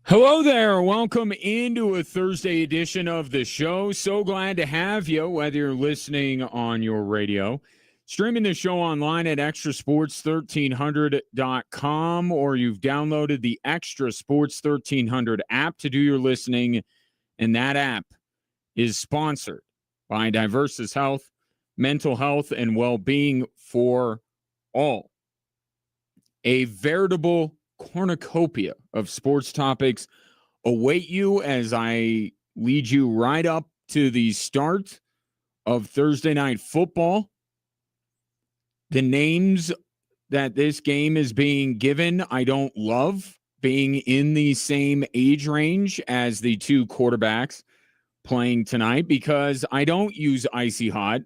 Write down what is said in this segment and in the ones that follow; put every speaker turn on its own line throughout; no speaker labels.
Hello there. Welcome into a Thursday edition of the show. So glad to have you, whether you're listening on your radio, streaming the show online at extrasports1300.com, or you've downloaded the Extra Sports 1300 app to do your listening. And that app is sponsored by Diversus Health, mental health, and well-being for all. A veritable cornucopia of sports topics await you as I lead you right up to the start of Thursday Night Football. The names that this game is being given, I don't love being in the same age range as the two quarterbacks playing tonight because I don't use Icy Hot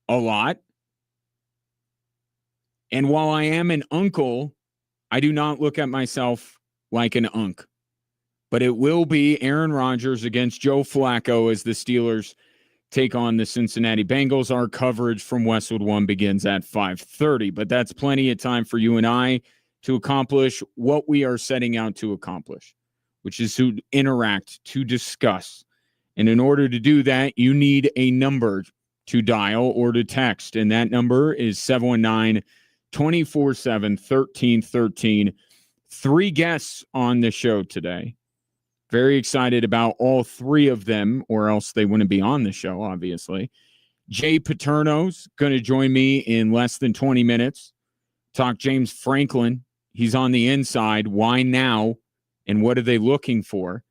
a lot. And while I am an uncle, I do not look at myself like an unk. But it will be Aaron Rodgers against Joe Flacco as the Steelers take on the Cincinnati Bengals. Our coverage from Westwood One begins at 5:30. But that's plenty of time for you and I to accomplish what we are setting out to accomplish, which is to interact, to discuss. And in order to do that, you need a number to dial or to text. And that number is 719 247-1313. Three guests on the show today. Very excited about all three of them, or else they wouldn't be on the show, obviously. Jay Paterno's going to join me in less than 20 minutes. Talk James Franklin. He's on the inside. Why now? And what are they looking for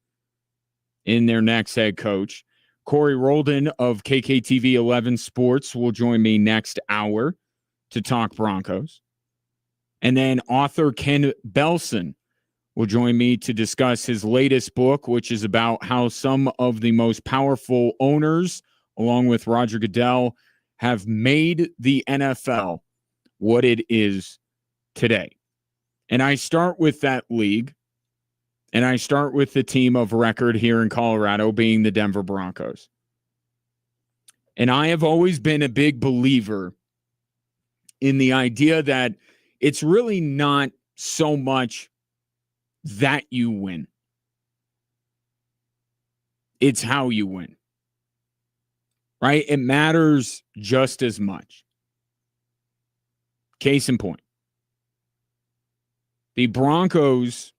in their next head coach? Corey Roldan of KKTV 11 Sports will join me next hour to talk Broncos. And then author Ken Belson will join me to discuss his latest book, which is about how some of the most powerful owners, along with Roger Goodell, have made the NFL what it is today. And I start with that league, and I start with the team of record here in Colorado being the Denver Broncos. And I have always been a big believer in the idea that it's really not so much that you win. It's how you win. Right? It matters just as much. Case in point. The Broncos,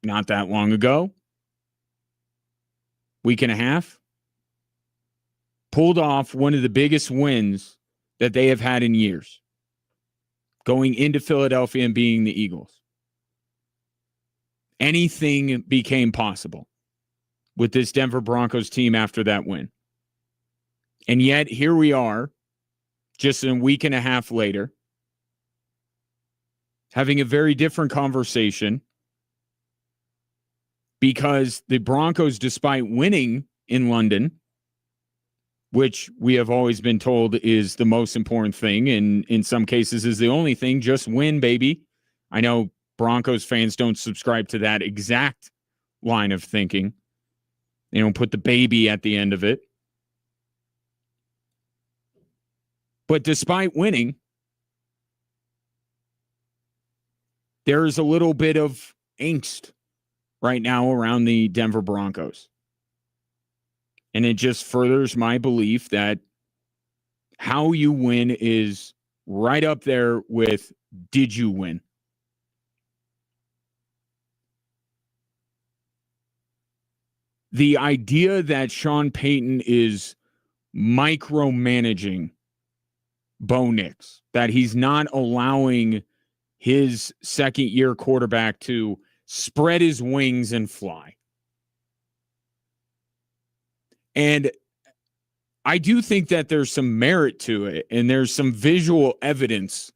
not that long ago, week and a half, pulled off one of the biggest wins that they have had in years, going into Philadelphia and being the Eagles. Anything became possible with this Denver Broncos team after that win. And yet, here we are, just a week and a half later, having a very different conversation because the Broncos, despite winning in London, which we have always been told is the most important thing, and in some cases is the only thing. Just win, baby. I know Broncos fans don't subscribe to that exact line of thinking. They don't put the baby at the end of it. But despite winning, there is a little bit of angst right now around the Denver Broncos. And it just furthers my belief that how you win is right up there with did you win? The idea that Sean Payton is micromanaging Bo Nix, that he's not allowing his second-year quarterback to spread his wings and fly. And I do think that there's some merit to it, and there's some visual evidence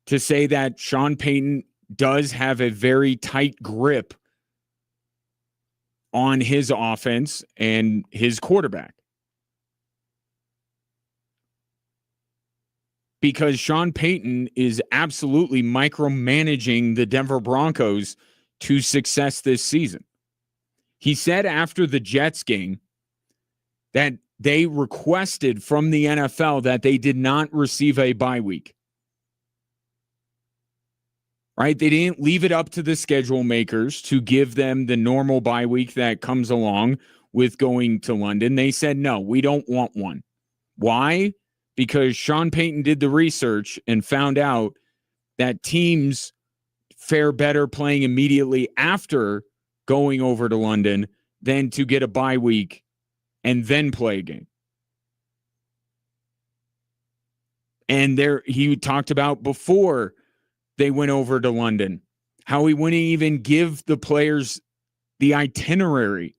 to say that Sean Payton does have a very tight grip on his offense and his quarterback. Because Sean Payton is absolutely micromanaging the Denver Broncos to success this season. He said after the Jets game that they requested from the NFL that they did not receive a bye week. right? They didn't leave it up to the schedule makers to give them the normal bye week that comes along with going to London. They said, no, we don't want one. Why? Because Sean Payton did the research and found out that teams fare better playing immediately after going over to London than to get a bye week and then play a game. And there he talked about before they went over to London, how he wouldn't even give the players the itinerary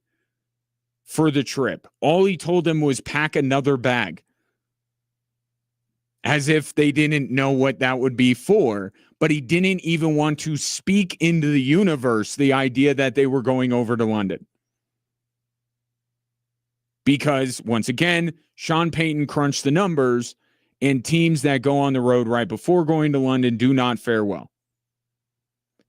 for the trip. All he told them was pack another bag, as if they didn't know what that would be for. But he didn't even want to speak into the universe the idea that they were going over to London. Because, once again, Sean Payton crunched the numbers, and teams that go on the road right before going to London do not fare well.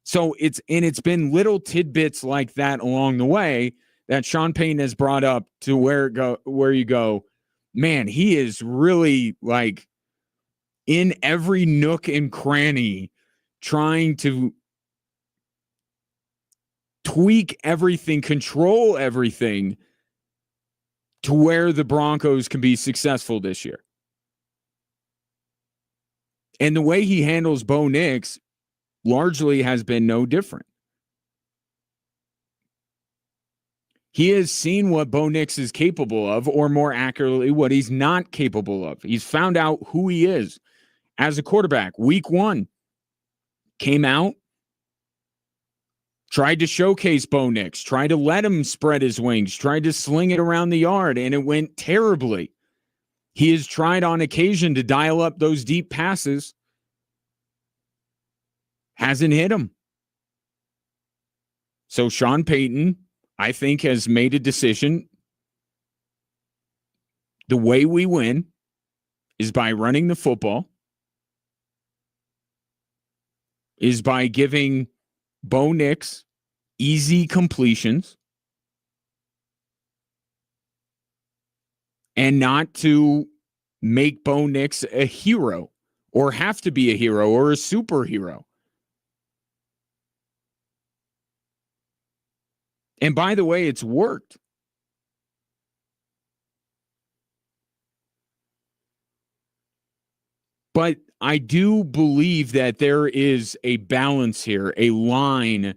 So it's been little tidbits like that along the way that Sean Payton has brought up to where you go, man, he is really like in every nook and cranny trying to tweak everything, control everything to where the Broncos can be successful this year. And the way he handles Bo Nix largely has been no different. He has seen what Bo Nix is capable of, or more accurately, what he's not capable of. He's found out who he is as a quarterback. Week 1, came out, tried to showcase Bo Nix, tried to let him spread his wings, tried to sling it around the yard, and it went terribly. He has tried on occasion to dial up those deep passes. Hasn't hit him. So Sean Payton, I think, has made a decision. The way we win is by running the football, is by giving Bo Nix easy completions, and not to make Bo Nix a hero or have to be a hero or a superhero. And by the way, it's worked. But I do believe that there is a balance here, a line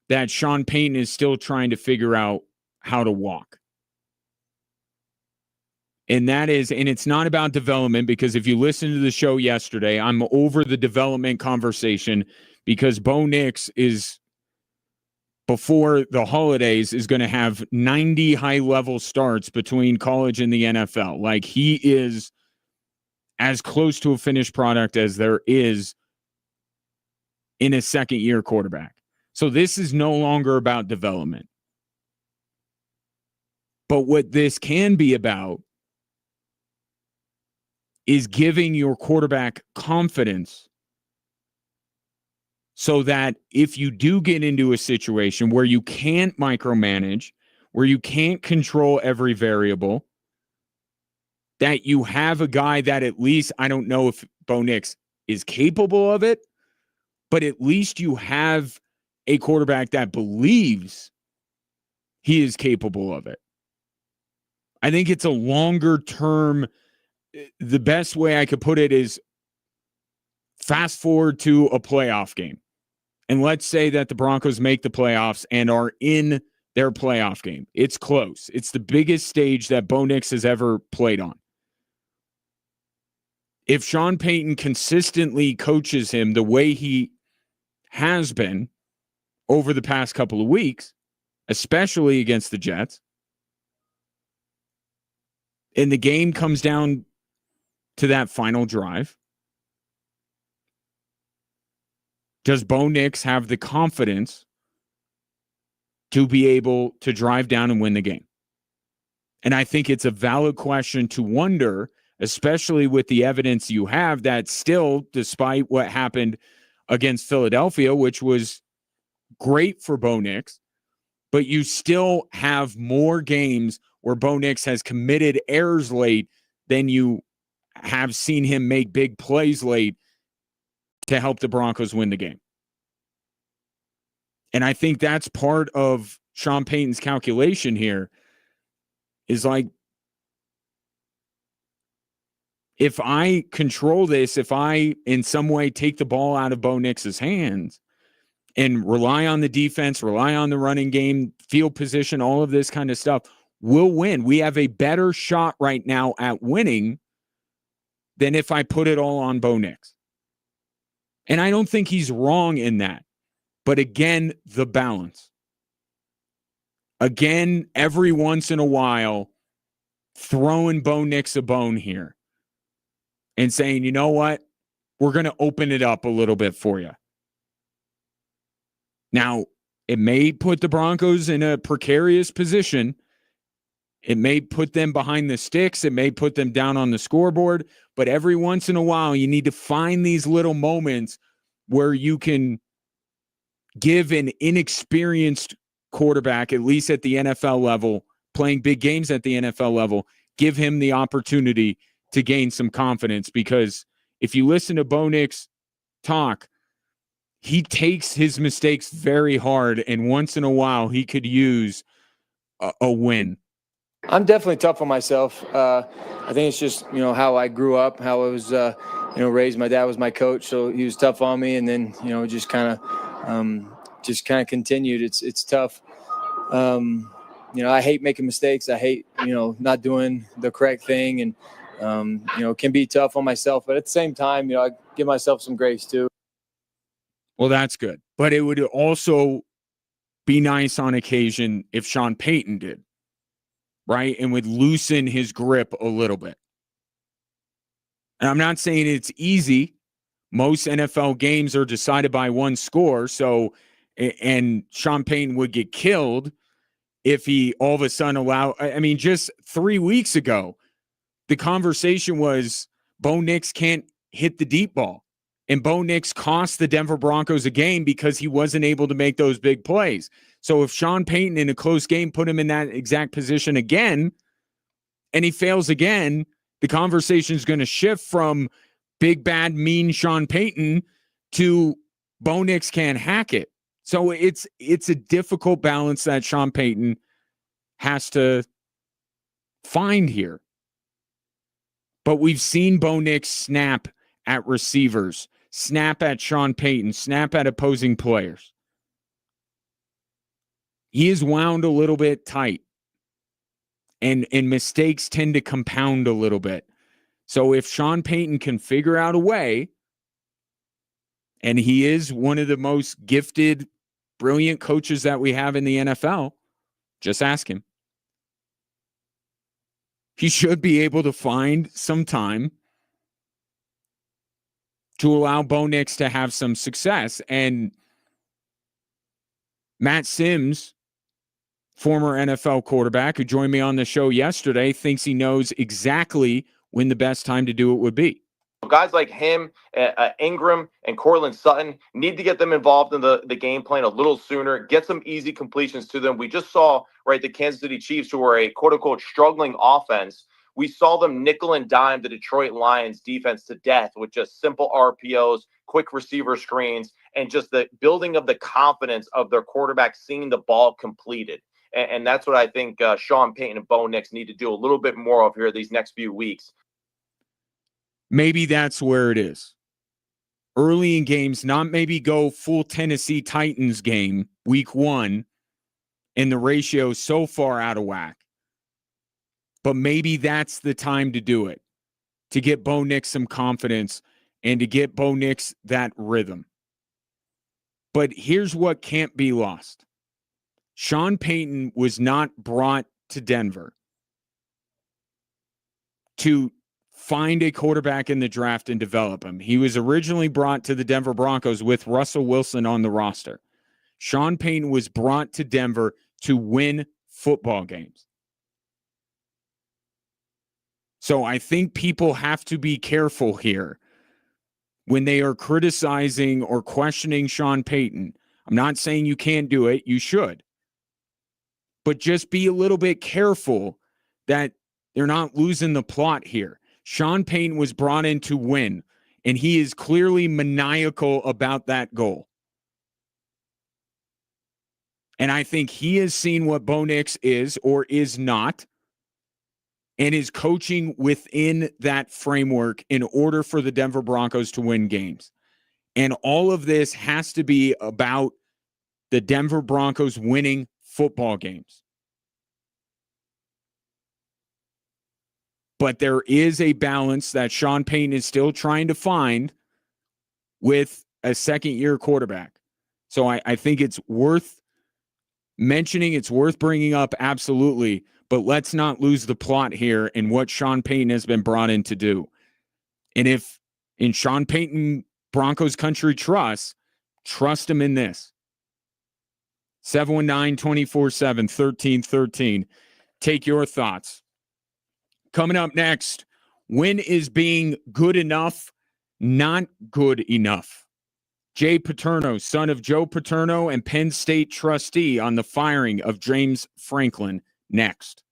that Sean Payton is still trying to figure out how to walk. And that is, and it's not about development, because if you listen to the show yesterday, I'm over the development conversation because Bo Nix is, before the holidays, is going to have 90 high-level starts between college and the NFL. Like, he is as close to a finished product as there is in a second-year quarterback. So this is no longer about development. But what this can be about is giving your quarterback confidence so that if you do get into a situation where you can't micromanage, where you can't control every variable, that you have a guy that at least, I don't know if Bo Nix is capable of it, but at least you have a quarterback that believes he is capable of it. I think it's a longer term. The best way I could put it is fast forward to a playoff game. And let's say that the Broncos make the playoffs and are in their playoff game. It's close. It's the biggest stage that Bo Nix has ever played on. If Sean Payton consistently coaches him the way he has been over the past couple of weeks, especially against the Jets, and the game comes down to that final drive, does Bo Nix have the confidence to be able to drive down and win the game? And I think it's a valid question to wonder, especially with the evidence you have that still, despite what happened against Philadelphia, which was great for Bo Nix, but you still have more games where Bo Nix has committed errors late than you have seen him make big plays late to help the Broncos win the game. And I think that's part of Sean Payton's calculation here is like, if I control this, if I in some way take the ball out of Bo Nix's hands and rely on the defense, rely on the running game, field position, all of this kind of stuff, we'll win. We have a better shot right now at winning than if I put it all on Bo Nix. And I don't think he's wrong in that. But again, the balance. Again, every once in a while, throwing Bo Nix a bone here and saying, you know what? We're going to open it up a little bit for you. Now, it may put the Broncos in a precarious position. It may put them behind the sticks. It may put them down on the scoreboard. But every once in a while, you need to find these little moments where you can give an inexperienced quarterback, at least at the NFL level, playing big games at the NFL level, give him the opportunity to gain some confidence. Because if you listen to Bo Nix talk, he takes his mistakes very hard, and once in a while he could use a win.
I'm definitely tough on myself. I think it's just, how I grew up, how I was, raised. My dad was my coach, so he was tough on me, and then, just kind of continued. It's tough. I hate making mistakes. I hate, not doing the correct thing, and, can be tough on myself. But at the same time, I give myself some grace too.
Well, that's good. But it would also be nice on occasion if Sean Payton did, right? And would loosen his grip a little bit. And I'm not saying it's easy. Most NFL games are decided by one score. So, and Sean Payton would get killed if he all of a sudden just 3 weeks ago, the conversation was Bo Nix can't hit the deep ball. And Bo Nix cost the Denver Broncos a game because he wasn't able to make those big plays. So if Sean Payton in a close game put him in that exact position again, and he fails again, the conversation is going to shift from big, bad, mean Sean Payton to Bo Nix can't hack it. So it's a difficult balance that Sean Payton has to find here. But we've seen Bo Nix snap at receivers, snap at Sean Payton, snap at opposing players. He is wound a little bit tight, and mistakes tend to compound a little bit. So if Sean Payton can figure out a way, and he is one of the most gifted, brilliant coaches that we have in the NFL, just ask him. He should be able to find some time to allow Bo Nix to have some success. And Matt Sims, former NFL quarterback who joined me on the show yesterday, thinks he knows exactly when the best time to do it would be.
Guys like him, Ingram, and Cortland Sutton need to get them involved in the game plan a little sooner, get some easy completions to them. We just saw, the Kansas City Chiefs, who are a quote-unquote struggling offense. We saw them nickel and dime the Detroit Lions defense to death with just simple RPOs, quick receiver screens, and just the building of the confidence of their quarterback seeing the ball completed. And that's what I think Sean Payton and Bo Nix need to do a little bit more of here these next few weeks.
Maybe that's where it is. Early in games, not maybe go full Tennessee Titans game, week 1, and the ratio so far out of whack. But maybe that's the time to do it, to get Bo Nix some confidence and to get Bo Nix that rhythm. But here's what can't be lost. Sean Payton was not brought to Denver to find a quarterback in the draft and develop him. He was originally brought to the Denver Broncos with Russell Wilson on the roster. Sean Payton was brought to Denver to win football games. So I think people have to be careful here when they are criticizing or questioning Sean Payton. I'm not saying you can't do it. You should. But just be a little bit careful that they're not losing the plot here. Sean Payton was brought in to win, and he is clearly maniacal about that goal. And I think he has seen what Bo Nix is or is not and is coaching within that framework in order for the Denver Broncos to win games. And all of this has to be about the Denver Broncos winning football games. But there is a balance that Sean Payton is still trying to find with a second-year quarterback. So I think it's worth mentioning, it's worth bringing up, absolutely, but let's not lose the plot here in what Sean Payton has been brought in to do. And if in Sean Payton Broncos country trust him in this. 719-247-1313. Take your thoughts. Coming up next, when is being good enough not good enough? Jay Paterno, son of Joe Paterno and Penn State trustee, on the firing of James Franklin, next.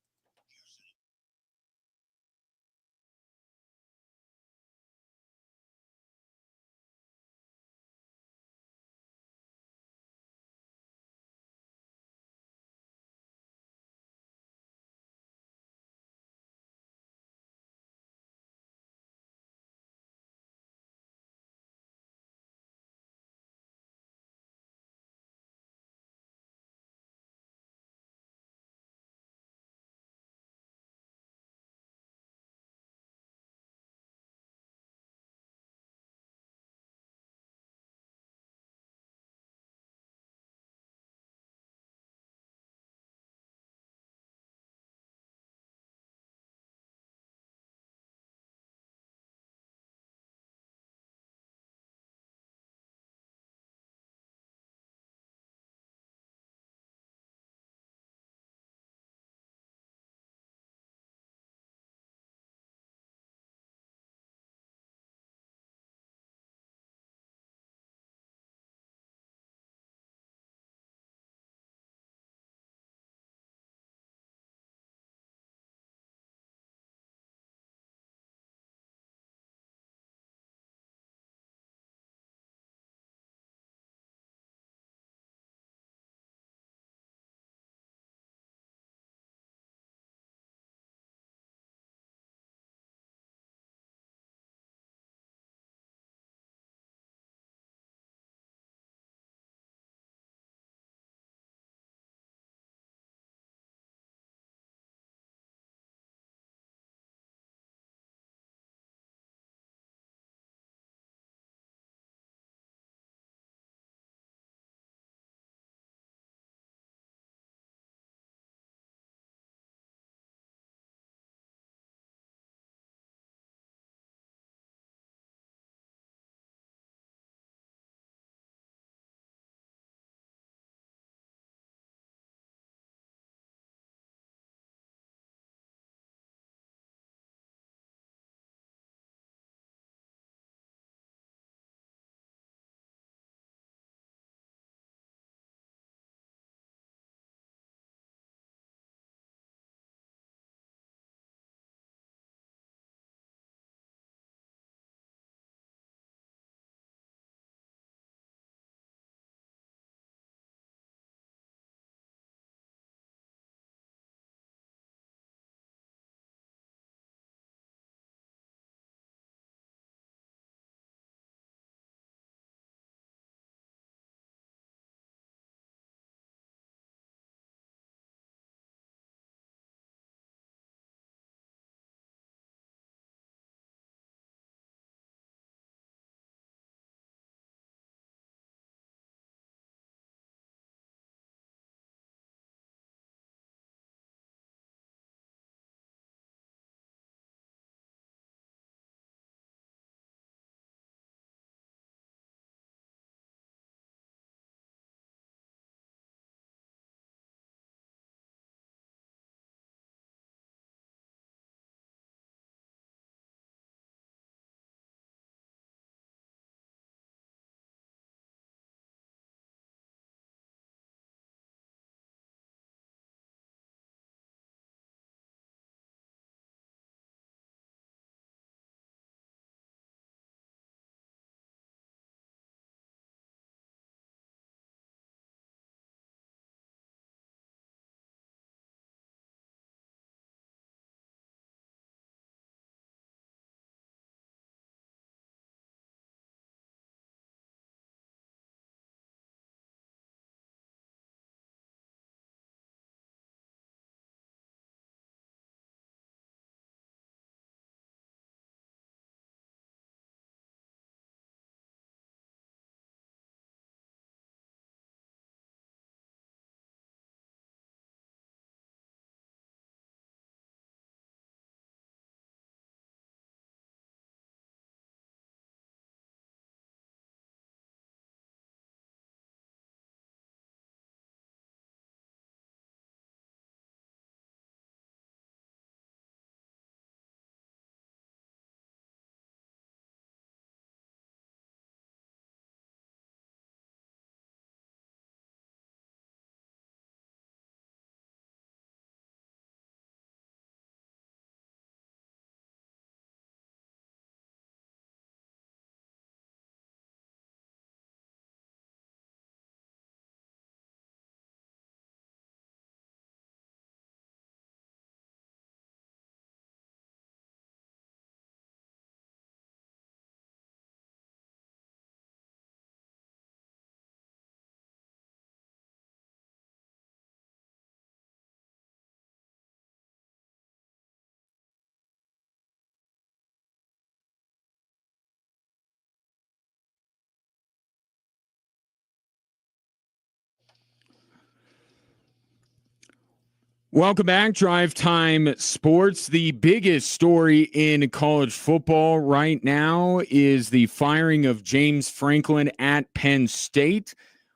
Welcome back, Drive Time Sports. The biggest story in college football right now is the firing of James Franklin at Penn State.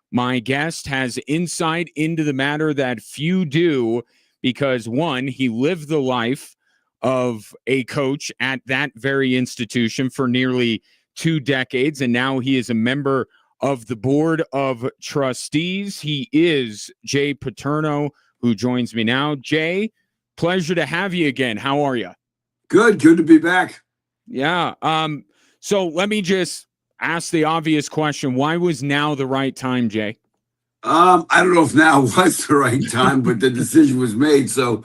My guest has insight into the matter that few do because, one, he lived the life of a coach at that very institution for nearly 2 decades, and now he is a member of the Board of Trustees. He is Jay Paterno, who joins me now. Jay, pleasure to have you again. How are you?
Good to be back.
Yeah. So let me just ask the obvious question. Why was now the right time, Jay?
I don't know if now was the right time, but the decision was made. So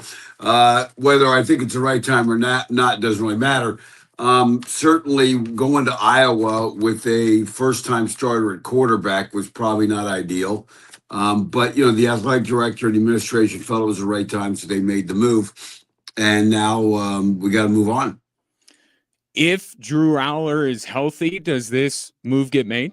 whether I think it's the right time or not doesn't really matter. Certainly going to Iowa with a first-time starter at quarterback was probably not ideal. But, the athletic director and the administration felt it was the right time, so they made the move. And now we got to move on.
If Drew Aller is healthy, does this move get made?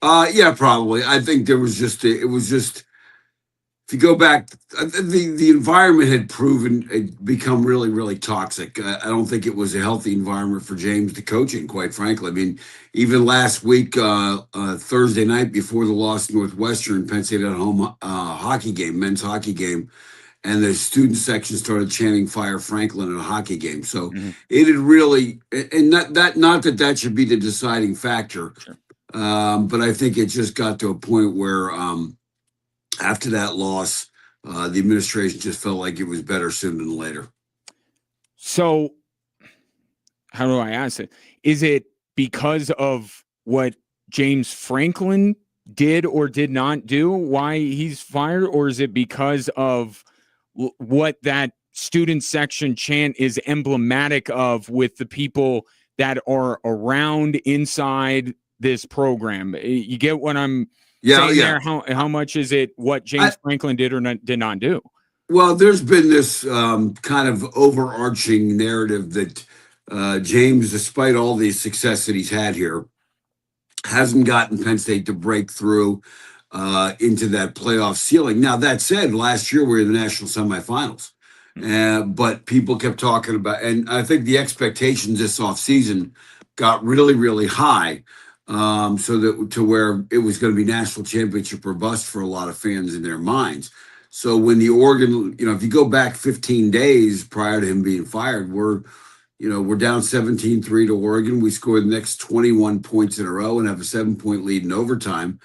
Yeah, probably. I think it was just, if you go back, the environment had become really, really toxic. I don't think it was a healthy environment for James to coach in, quite frankly. I mean, even last week, Thursday night before the loss to Northwestern, Penn State had a home men's hockey game, and the student section started chanting "Fire Franklin" at a hockey game. So it had really, and not that should be the deciding factor.
Sure.
But I think it just got to a point where after that loss, the administration just felt like it was better sooner than later.
So how do I ask it? Is it because of what James Franklin did or did not do why he's fired? Or is it because of what that student section chant is emblematic of with the people that are around inside this program? You get what I'm saying there? How much is it what James Franklin did or did not do?
Well, there's been this kind of overarching narrative that James, despite all the success that he's had here, hasn't gotten Penn State to break through into that playoff ceiling. Now, that said, last year we were in the national semifinals. But people kept talking about, and I think the expectations this offseason got really, really high. So that to where it was going to be national championship or bust for a lot of fans in their minds. So when the Oregon, if you go back 15 days prior to him being fired, we're down 17-3 to Oregon. We scored the next 21 points in a row and have a 7-point lead in overtime.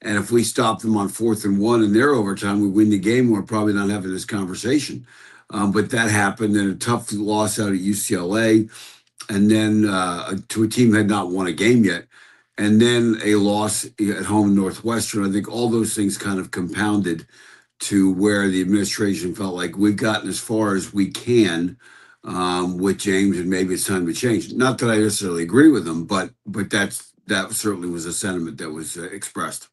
And if we stop them on 4th and 1 in their overtime, we win the game. We're probably not having this conversation. But that happened, and a tough loss out at UCLA, and then to a team that had not won a game yet. And then a loss at home in Northwestern. I think all those things kind of compounded to where the administration felt like we've gotten as far as we can with James, and maybe it's time to change. Not that I necessarily agree with them, but that certainly was a sentiment that was expressed.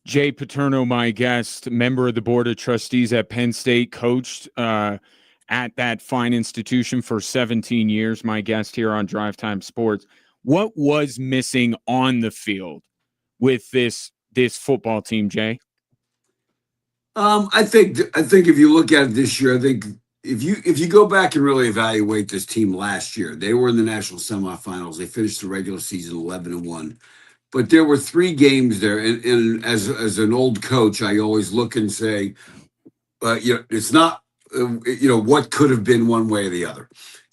Jay Paterno, my guest, member of the Board of Trustees at Penn State, coached at that fine institution for 17 years, my guest here on Drive Time Sports. What was missing on the field with this football team, Jay?
I think if you look at it this year, I think if you go back and really evaluate this team last year, they were in the national semifinals. They finished the regular season 11-1, but there were 3 games there. And as an old coach, I always look and say, it's not what could have been one way or the other.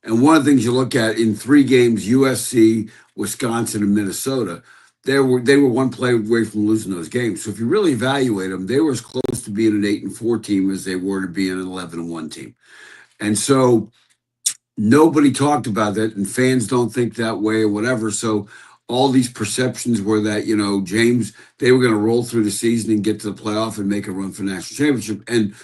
And one of the things you look at in 3 games, USC, Wisconsin, and Minnesota, they were 1 play away from losing those games. So if you really evaluate them, they were as close to being an 8-4 team as they were to being an 11-1 team. And so nobody talked about that, and fans don't think that way or whatever. So all these perceptions were that, James, they were going to roll through the season and get to the playoff and make a run for national championship. And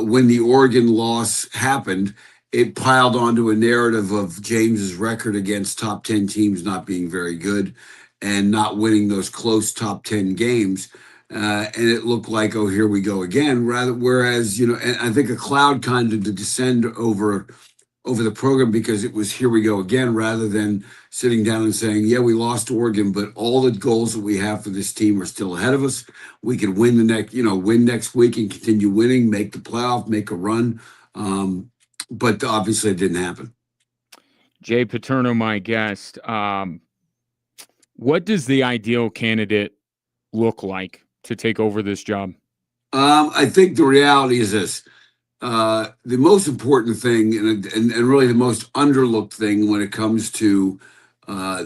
when the Oregon loss happened, it piled onto a narrative of James's record against top 10 teams not being very good and not winning those close top 10 games. And it looked like, oh, here we go again. Whereas, and I think a cloud kind of to descend over over the program because it was here we go again, rather than sitting down and saying, yeah, we lost to Oregon, but all the goals that we have for this team are still ahead of us. We can win win next week and continue winning, make the playoff, make a run. But obviously it didn't happen.
Jay Paterno, my guest. What does the ideal candidate look like to take over this job?
I think the reality is this. The most important thing and really the most underlooked thing when it comes to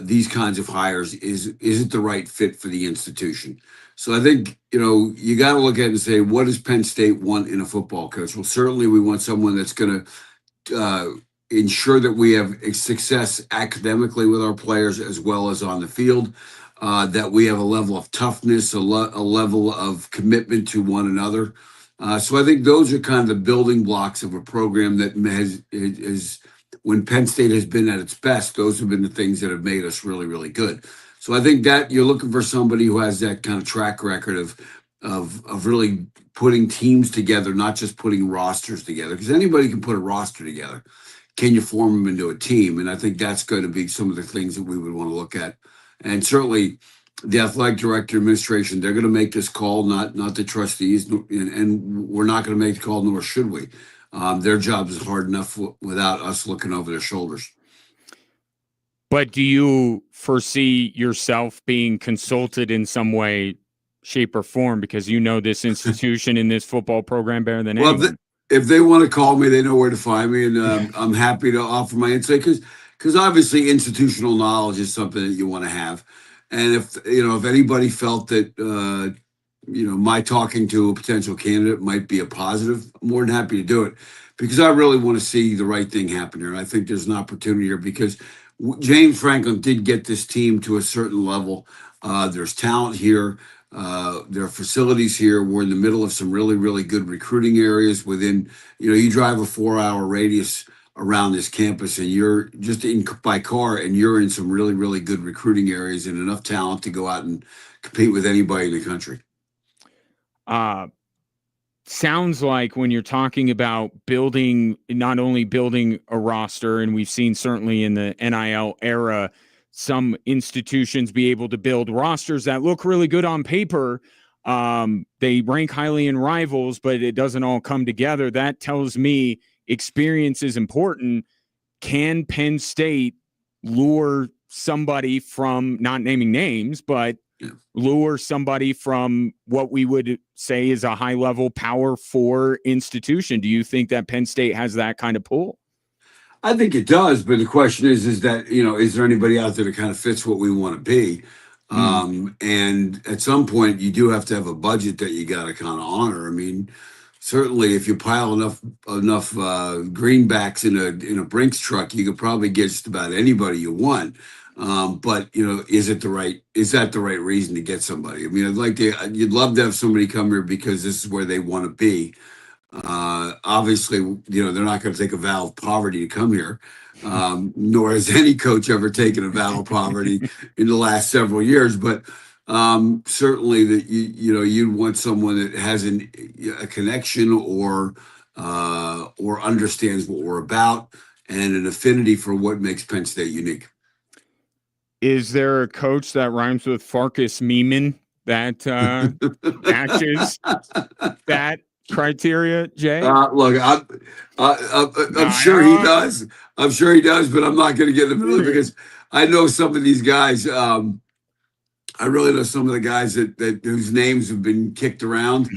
these kinds of hires is it the right fit for the institution? So I think, you got to look at it and say, what does Penn State want in a football coach? Well, certainly we want someone that's going to ensure that we have success academically with our players as well as on the field, that we have a level of toughness, a level of commitment to one another. So I think those are kind of the building blocks of a program that is when Penn State has been at its best, those have been the things that have made us really, really good. So I think that you're looking for somebody who has that kind of track record of really putting teams together, not just putting rosters together, because anybody can put a roster together. Can you form them into a team? And I think that's going to be some of the things that we would want to look at. And certainly the athletic director administration, they're going to make this call, not the trustees, and we're not going to make the call, nor should we. Their job is hard enough without us looking over their shoulders.
But do you foresee yourself being consulted in some way, shape, or form? Because this institution and this football program better than anyone.
If they want to call me, they know where to find me, and I'm happy to offer my insight because obviously institutional knowledge is something that you want to have. And if anybody felt that my talking to a potential candidate might be a positive, I'm more than happy to do it because I really want to see the right thing happen here. And I think there's an opportunity here because James Franklin did get this team to a certain level. There's talent here. There are facilities here. We're in the middle of some really, really good recruiting areas within, you drive a 4-hour radius around this campus and you're just by car and you're in some really, really good recruiting areas and enough talent to go out and compete with anybody in the country.
Sounds like when you're talking about not only building a roster, and we've seen certainly in the NIL era, some institutions be able to build rosters that look really good on paper. They rank highly in rivals, but it doesn't all come together. That tells me experience is important. Can Penn State lure somebody from, not naming names, but lure somebody from what we would say is a high-level Power 4 institution? Do you think that Penn State has that kind of pull?
I think it does, but the question is that, is there anybody out there that kind of fits what we want to be? And at some point, you do have to have a budget that you got to kind of honor. I mean, certainly, if you pile enough greenbacks in a Brinks truck, you could probably get just about anybody you want. But is that the right reason to get somebody? I mean, you'd love to have somebody come here because this is where they want to be. Obviously, they're not going to take a vow of poverty to come here. Nor has any coach ever taken a vow of poverty in the last several years. But certainly that you'd want someone that has a connection or understands what we're about and an affinity for what makes Penn State unique.
Is there a coach that rhymes with Farkas Meeman that matches that criteria, Jay?
Look, I'm sure he does. I'm sure he does, but I'm not going to get in the middle because I know some of these guys. I really know some of the guys that whose names have been kicked around,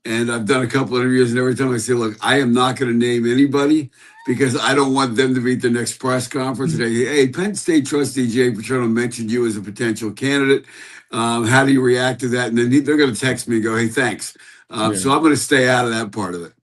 and I've done a couple of interviews, and every time I say, "Look, I am not going to name anybody because I don't want them to be at the next press conference." And hey, Penn State trustee Jay Paterno mentioned you as a potential candidate. How do you react to that? And then they're going to text me and go, "Hey, thanks." So I'm going to stay out of that part of it.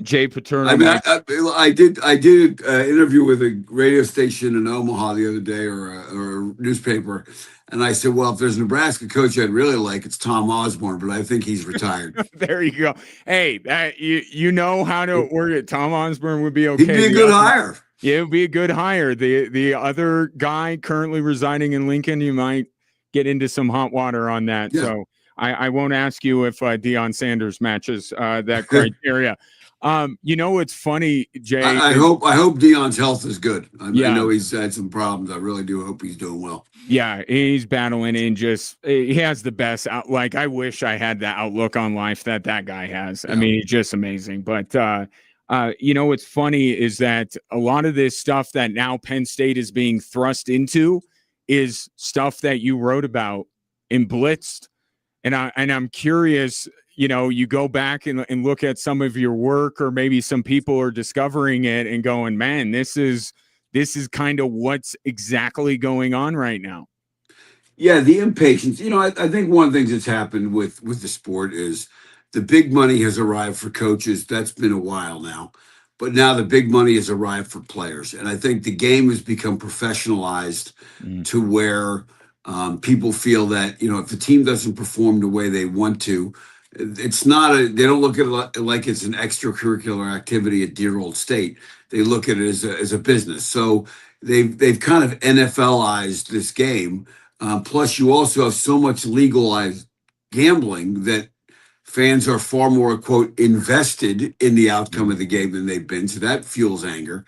Jay Paterno.
I mean, I did an interview with a radio station in Omaha the other day, or a newspaper, and I said, "Well, if there's a Nebraska coach I'd really like, it's Tom Osborne, but I think he's retired."
There you go. Hey, you know how to work it. Tom Osborne would be okay.
He'd be a good hire.
Yeah, it would be a good hire. The other guy currently residing in Lincoln, you might get into some hot water on that. Yeah. So I won't ask you if Deion Sanders matches that criteria. It's funny, Jay.
I hope Dion's health is good. I
Yeah.
know he's had some problems. I really do hope he's doing well.
Yeah, he's battling and he has the best like I wish I had the outlook on life that guy has.
Yeah.
I mean, it's just amazing. But what's funny is that a lot of this stuff that now Penn State is being thrust into is stuff that you wrote about in Blitzed. And I'm curious, you go back and look at some of your work, or maybe some people are discovering it and going, man, this is kind of what's exactly going on right now.
Yeah, the impatience. I think one of the things that's happened with the sport is the big money has arrived for coaches. That's been a while now. But now the big money has arrived for players. And I think the game has become professionalized to where people feel that, if the team doesn't perform the way they want to, it's not they don't look at it like it's an extracurricular activity at dear old state. They look at it as a business. So they've kind of NFLized this game. Plus, you also have so much legalized gambling that fans are far more, quote, invested in the outcome of the game than they've been. So that fuels anger.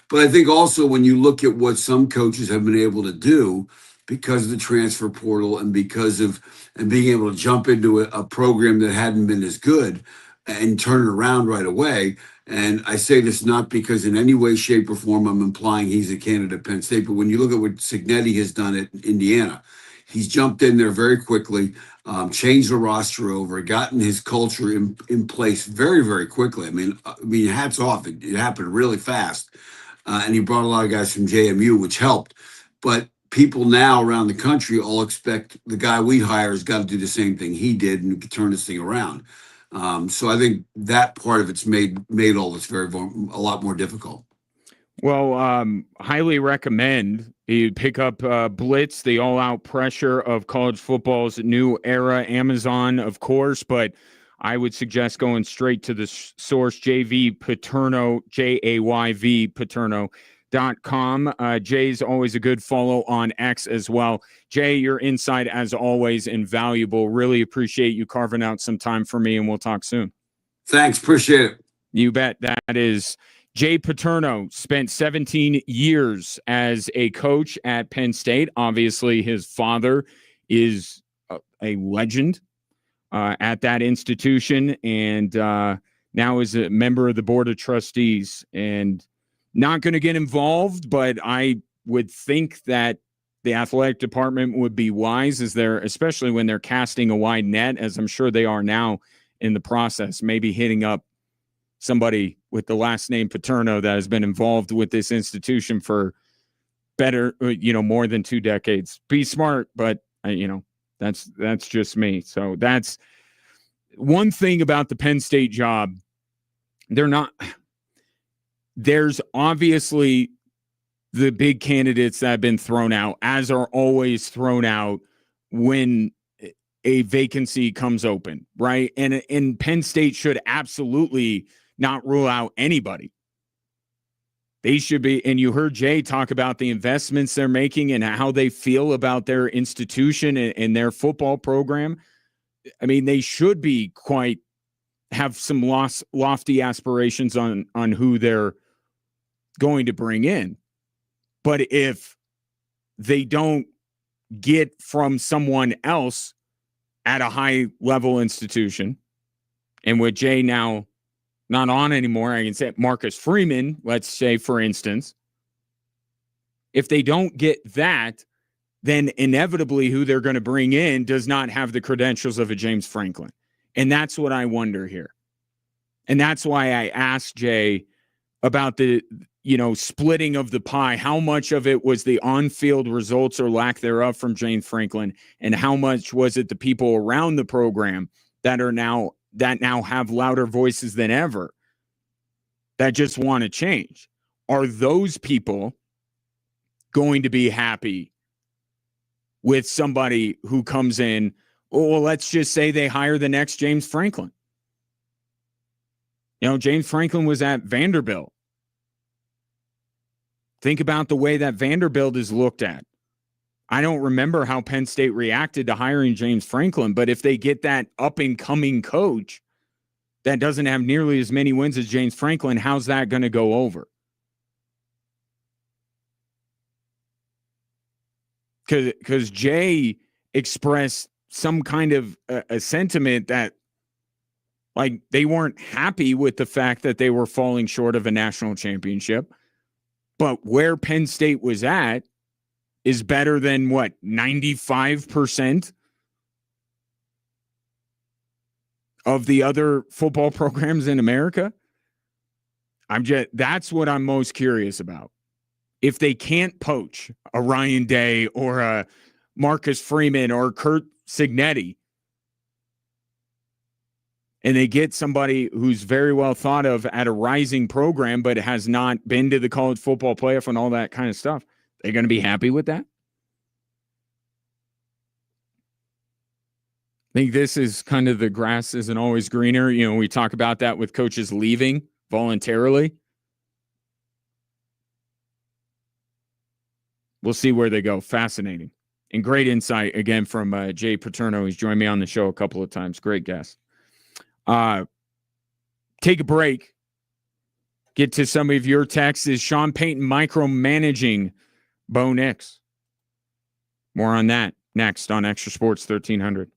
But I think also when you look at what some coaches have been able to do because of the transfer portal and because of being able to jump into a program that hadn't been as good and turn it around right away. And I say this not because in any way, shape, or form I'm implying he's a candidate at Penn State, but when you look at what Cignetti has done at Indiana, he's jumped in there very quickly, changed the roster over, gotten his culture in place very, very quickly. I mean, hats off. It happened really fast. And he brought a lot of guys from JMU, which helped. But people now around the country all expect the guy we hire has got to do the same thing he did and turn this thing around. So I think that part of it's made all this a lot more difficult.
Well, highly recommend you pick up Blitz, the all-out pressure of college football's new era. Amazon, of course, but I would suggest going straight to the source, JV Paterno, JAYV Paterno.com. Jay's always a good follow on X as well. Jay, your insight as always invaluable. Really appreciate you carving out some time for me, and we'll talk soon.
Thanks. Appreciate it.
You bet. That is Jay Paterno. Spent 17 years as a coach at Penn State. Obviously, his father is a legend at that institution, and now is a member of the board of trustees. And not going to get involved, but I would think that the athletic department would be wise, especially when they're casting a wide net, as I'm sure they are now in the process, maybe hitting up somebody with the last name Paterno that has been involved with this institution for more than 2 decades. Be smart, but that's just me. So that's one thing about the Penn State job. There's obviously the big candidates that have been thrown out, as are always thrown out when a vacancy comes open, right? And Penn State should absolutely not rule out anybody. They should be, and you heard Jay talk about the investments they're making and how they feel about their institution and their football program. I mean, they should be have some lofty aspirations on who they're going to bring in. But if they don't get from someone else at a high level institution, and with Jay now not on anymore, I can say Marcus Freeman, let's say, for instance, if they don't get that, then inevitably who they're going to bring in does not have the credentials of a James Franklin. And that's what I wonder here. And that's why I asked Jay about the, splitting of the pie. How much of it was the on-field results or lack thereof from James Franklin, and how much was it the people around the program that now have louder voices than ever that just want to change? Are those people going to be happy with somebody who comes in? Well, let's just say they hire the next James Franklin. James Franklin was at Vanderbilt. Think about the way that Vanderbilt is looked at. I don't remember how Penn State reacted to hiring James Franklin, but if they get that up-and-coming coach, that doesn't have nearly as many wins as James Franklin, how's that going to go over? Because Jay expressed some kind of a sentiment that, like, they weren't happy with the fact that they were falling short of a national championship. But where Penn State was at is better than, what, 95% of the other football programs in America? That's what I'm most curious about. If they can't poach a Ryan Day or a Marcus Freeman or Kurt Signetti, and they get somebody who's very well thought of at a rising program but has not been to the college football playoff and all that kind of stuff, they're going to be happy with that? I think this is kind of the grass isn't always greener. You know, we talk about that with coaches leaving voluntarily. We'll see where they go. Fascinating. And great insight, again, from Jay Paterno. He's joined me on the show a couple of times. Great guest. Take a break. Get to some of your texts. Is Sean Payton micromanaging Bo Nix? More on that next on Extra Sports 1300.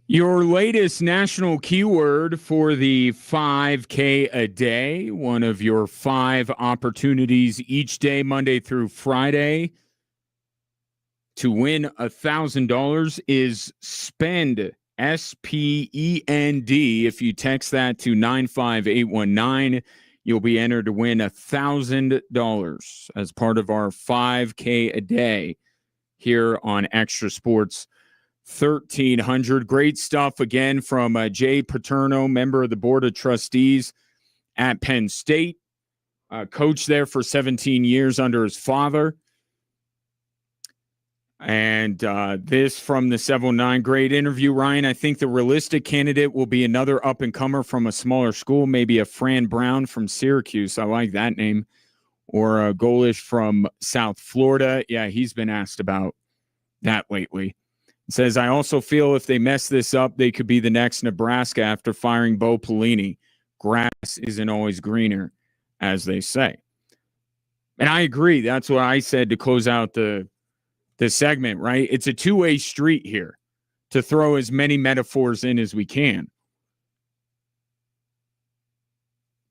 Your latest national keyword for the 5K a day, one of your 5 opportunities each day, Monday through Friday, to win $1,000 is SPEND, SPEND. If you text that to 95819, you'll be entered to win $1,000 as part of our 5K a day here on Extra Sports 1300. Great stuff again from Jay Paterno, member of the Board of Trustees at Penn State, coach there for 17 years under his father. And this from the 709, great interview, Ryan. I think the realistic candidate will be another up-and-comer from a smaller school, maybe a Fran Brown from Syracuse. I like that name. Or a goalish from South Florida. Yeah, he's been asked about that lately. It says, I also feel if they mess this up, they could be the next Nebraska after firing Bo Pelini. Grass isn't always greener, as they say. And I agree. That's what I said to close out the segment, right? It's a two-way street here to throw as many metaphors in as we can.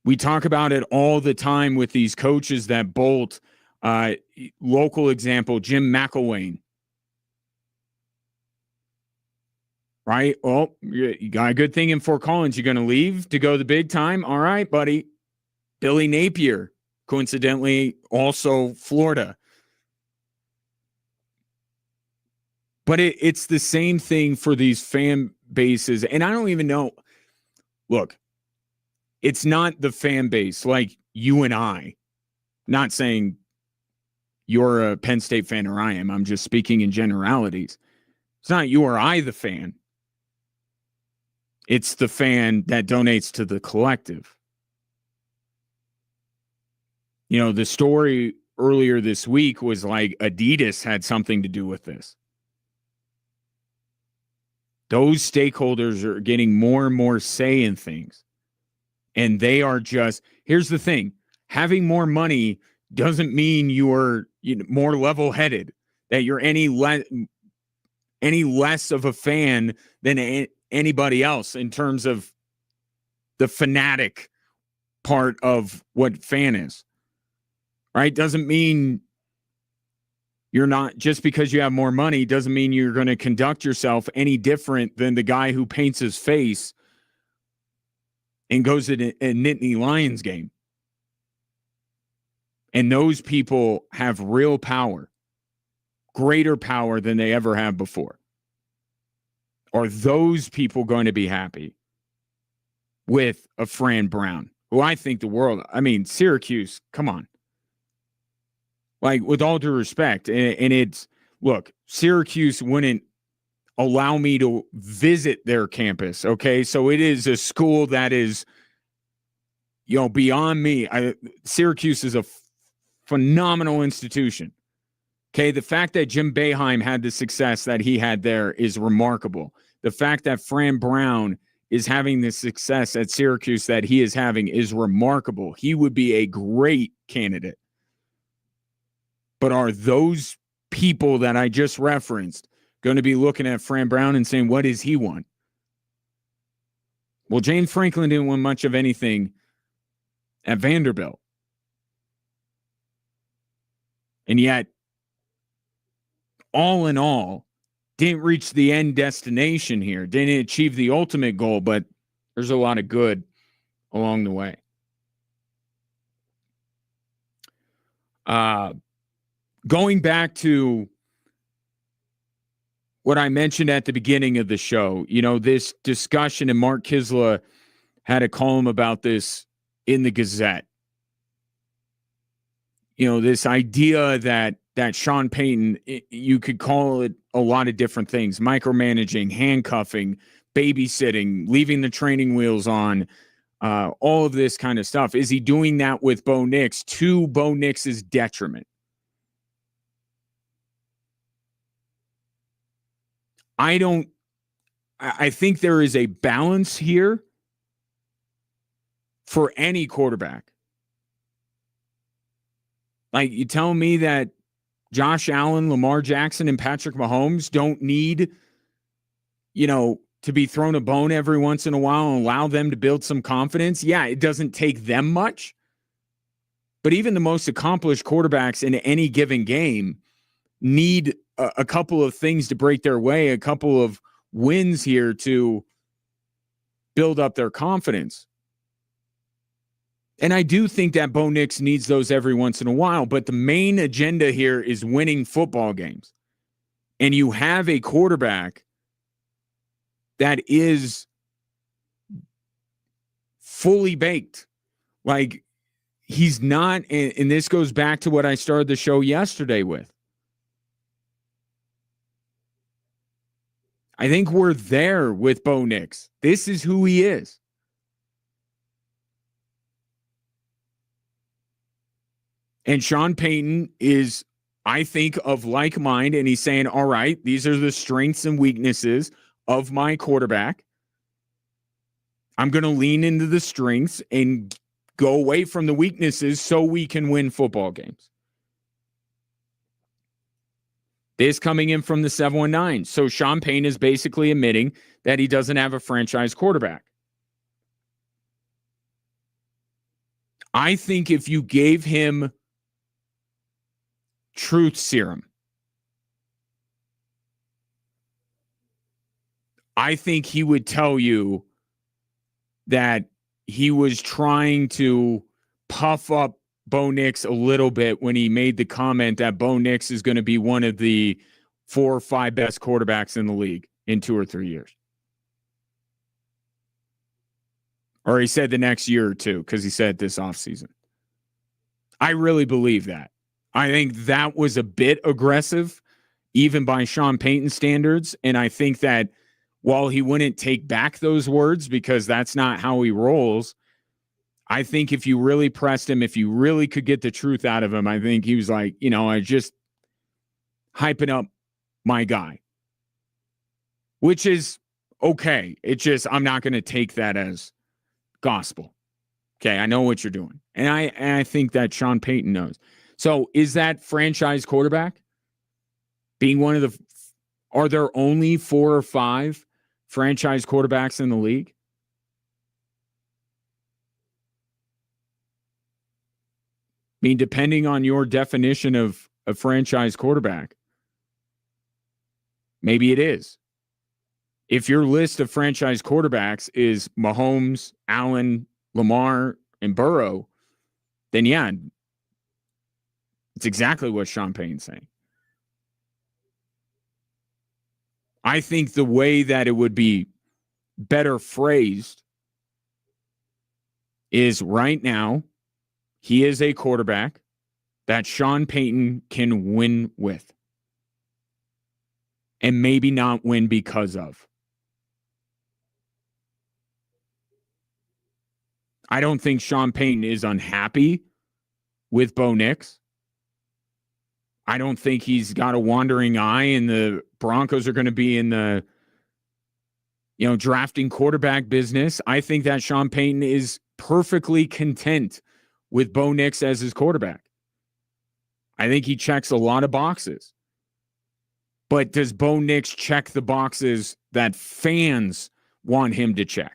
We talk about it all the time with these coaches that bolt. Local example, Jim McElwain. Right? Well, you got a good thing in Fort Collins. You're going to leave to go the big time? All right, buddy. Billy Napier, coincidentally, also Florida. But it's the same thing for these fan bases. And I don't even know. Look, it's not the fan base like you and I. Not saying you're a Penn State fan or I am. I'm just speaking in generalities. It's not you or I, the fan. It's the fan that donates to the collective. You know, the story earlier this week was like Adidas had something to do with this. Those stakeholders are getting more and more say in things. And they are just, here's the thing, having more money doesn't mean you're more level-headed, that you're any less of a fan than anybody else in terms of the fanatic part of what fan is, right? Doesn't mean you're not, just because you have more money doesn't mean you're going to conduct yourself any different than the guy who paints his face and goes to a Nittany Lions game. And those people have real power, greater power than they ever have before. Are those people going to be happy with a Fran Brown, who I think the world, I mean, Syracuse, come on. Like, with all due respect, and it's, look, Syracuse wouldn't allow me to visit their campus, okay? So it is a school that is, beyond me. Syracuse is a phenomenal institution, okay? The fact that Jim Boeheim had the success that he had there is remarkable. The fact that Fran Brown is having the success at Syracuse that he is having is remarkable. He would be a great candidate. But are those people that I just referenced going to be looking at Fran Brown and saying, what does he want? Well, James Franklin didn't want much of anything at Vanderbilt. And yet, all in all, didn't reach the end destination here. Didn't achieve the ultimate goal, but there's a lot of good along the way. Going back to what I mentioned at the beginning of the show, this discussion, and Mark Kisla had a column about this in the Gazette. This idea that Sean Payton, you could call it a lot of different things: micromanaging, handcuffing, babysitting, leaving the training wheels on, all of this kind of stuff. Is he doing that with Bo Nix to Bo Nix's detriment? I think there is a balance here for any quarterback. Like, you tell me that Josh Allen, Lamar Jackson, and Patrick Mahomes don't need, to be thrown a bone every once in a while and allow them to build some confidence. Yeah, it doesn't take them much. But even the most accomplished quarterbacks in any given game need a couple of things to break their way, a couple of wins here to build up their confidence. And I do think that Bo Nix needs those every once in a while, but the main agenda here is winning football games. And you have a quarterback that is fully baked. Like, he's not, and this goes back to what I started the show yesterday with. I think we're there with Bo Nix. This is who he is. And Sean Payton is, I think, of like mind, and he's saying, all right, these are the strengths and weaknesses of my quarterback. I'm going to lean into the strengths and go away from the weaknesses so we can win football games. This coming in from the 719. So Sean Payton is basically admitting that he doesn't have a franchise quarterback. I think if you gave him truth serum, I think he would tell you that he was trying to puff up Bo Nix a little bit when he made the comment that Bo Nix is going to be one of the 4 or 5 best quarterbacks in the league in 2 or 3 years. Or he said the next year or two, because he said this offseason. I really believe that. I think that was a bit aggressive, even by Sean Payton standards. And I think that while he wouldn't take back those words because that's not how he rolls, I think if you really pressed him, if you really could get the truth out of him, I think he was like, I just hyping up my guy, which is okay. It's just, I'm not going to take that as gospel. Okay. I know what you're doing. And I think that Sean Payton knows. So is that franchise quarterback being one of the, are there only 4 or 5 franchise quarterbacks in the league? I mean, depending on your definition of a franchise quarterback, maybe it is. If your list of franchise quarterbacks is Mahomes, Allen, Lamar, and Burrow, then yeah, it's exactly what Sean Payton's saying. I think the way that it would be better phrased is right now, he is a quarterback that Sean Payton can win with and maybe not win because of. I don't think Sean Payton is unhappy with Bo Nix. I don't think he's got a wandering eye and the Broncos are going to be in the, drafting quarterback business. I think that Sean Payton is perfectly content with Bo Nix as his quarterback. I think he checks a lot of boxes. But does Bo Nix check the boxes that fans want him to check?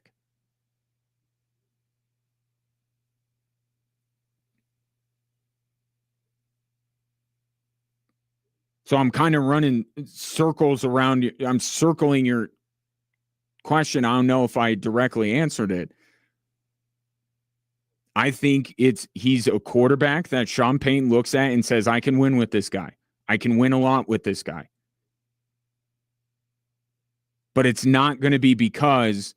So I'm kind of running circles around you. I'm circling your question. I don't know if I directly answered it. I think he's a quarterback that Sean Payton looks at and says, I can win with this guy. I can win a lot with this guy. But it's not going to be because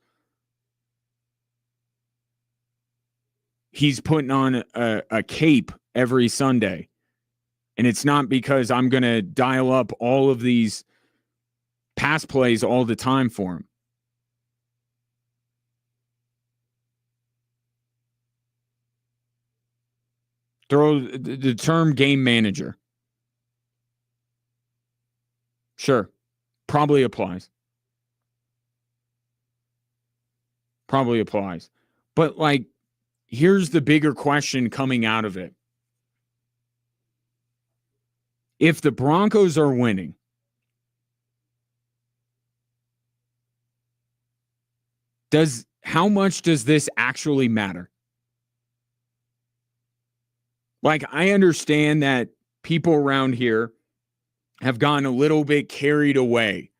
he's putting on a cape every Sunday. And it's not because I'm going to dial up all of these pass plays all the time for him. Throw the term game manager. Sure. Probably applies. Probably applies. But here's the bigger question coming out of it. If the Broncos are winning, How much does this actually matter? Like, I understand that people around here have gotten a little bit carried away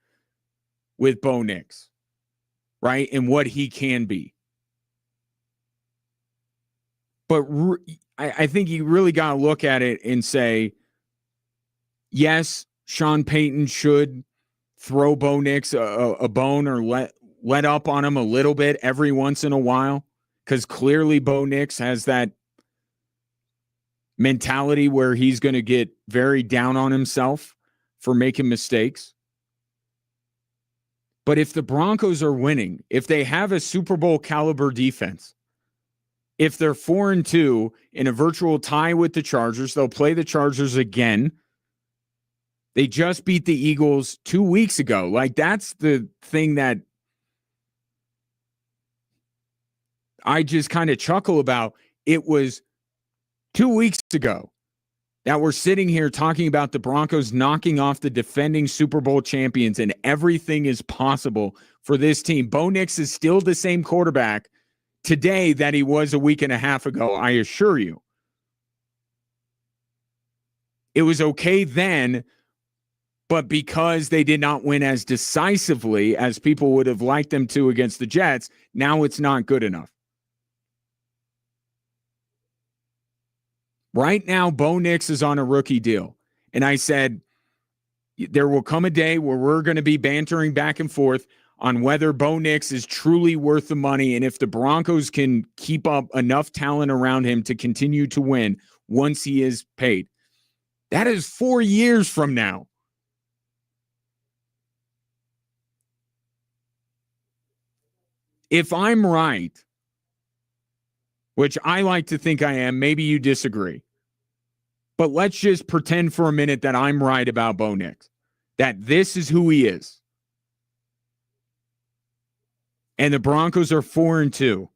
with Bo Nix, right? And what he can be. But I think you really got to look at it and say, yes, Sean Payton should throw Bo Nix a bone or let up on him a little bit every once in a while, because clearly Bo Nix has that mentality where he's going to get very down on himself for making mistakes. But if the Broncos are winning, if they have a Super Bowl caliber defense, if they're 4-2 in a virtual tie with the Chargers, they'll play the Chargers again. They just beat the Eagles 2 weeks ago. Like, that's the thing that I just kind of chuckle about. It was 2 weeks ago that we're sitting here talking about the Broncos knocking off the defending Super Bowl champions, and everything is possible for this team. Bo Nix is still the same quarterback today that he was a week and a half ago, I assure you. It was okay then, but because they did not win as decisively as people would have liked them to against the Jets, now it's not good enough. Right now, Bo Nix is on a rookie deal. And I said, there will come a day where we're going to be bantering back and forth on whether Bo Nix is truly worth the money and if the Broncos can keep up enough talent around him to continue to win once he is paid. That is 4 years from now. If I'm right, which I like to think I am, maybe you disagree, but let's just pretend for a minute that I'm right about Bo Nix, that this is who he is. And the Broncos are 4-2.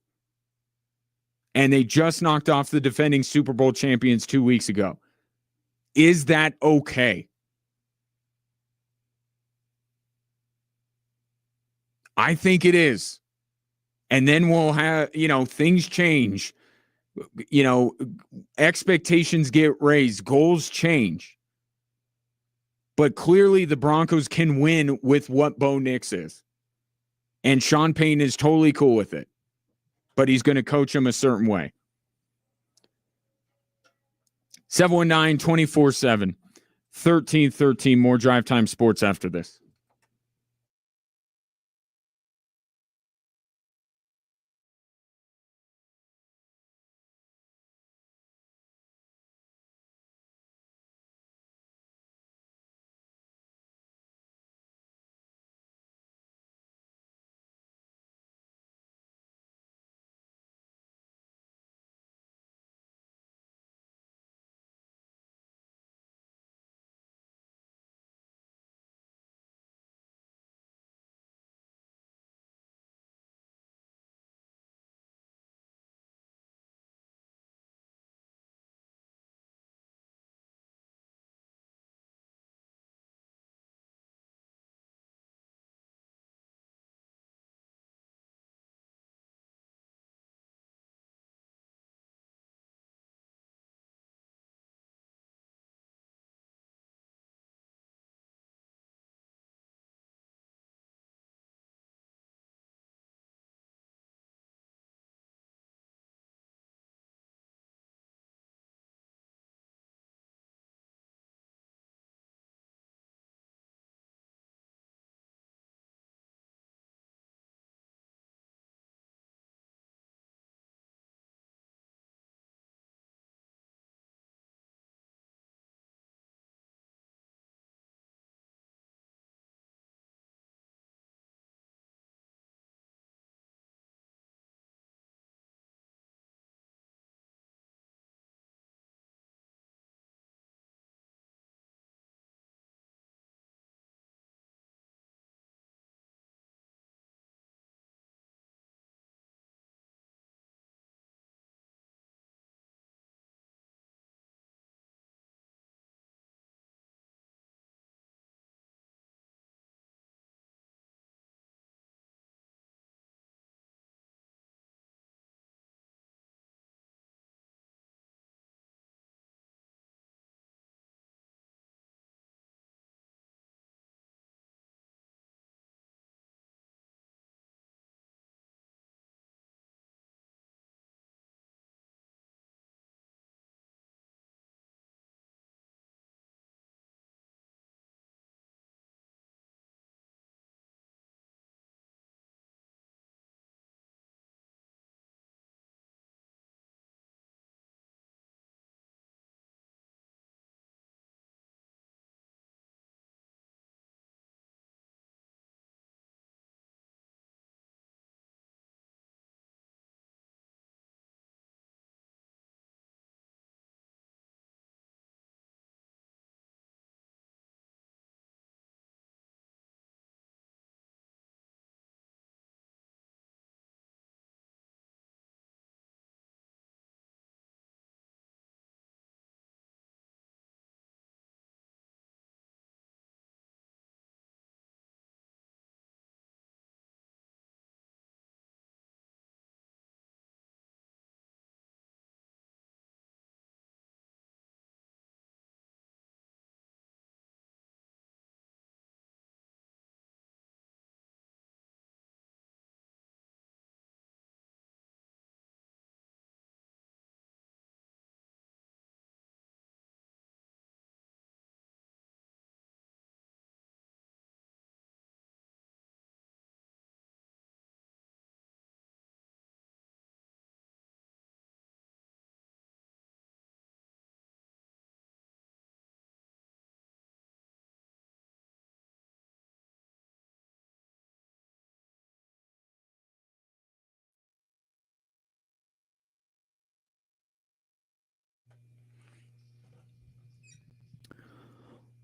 And they just knocked off the defending Super Bowl champions 2 weeks ago. Is that okay? I think it is. And then we'll have, things change. Expectations get raised, goals change. But clearly the Broncos can win with what Bo Nix is. And Sean Payton is totally cool with it. But he's going to coach him a certain way. 719-24-7. 1313. More Drive Time Sports after this.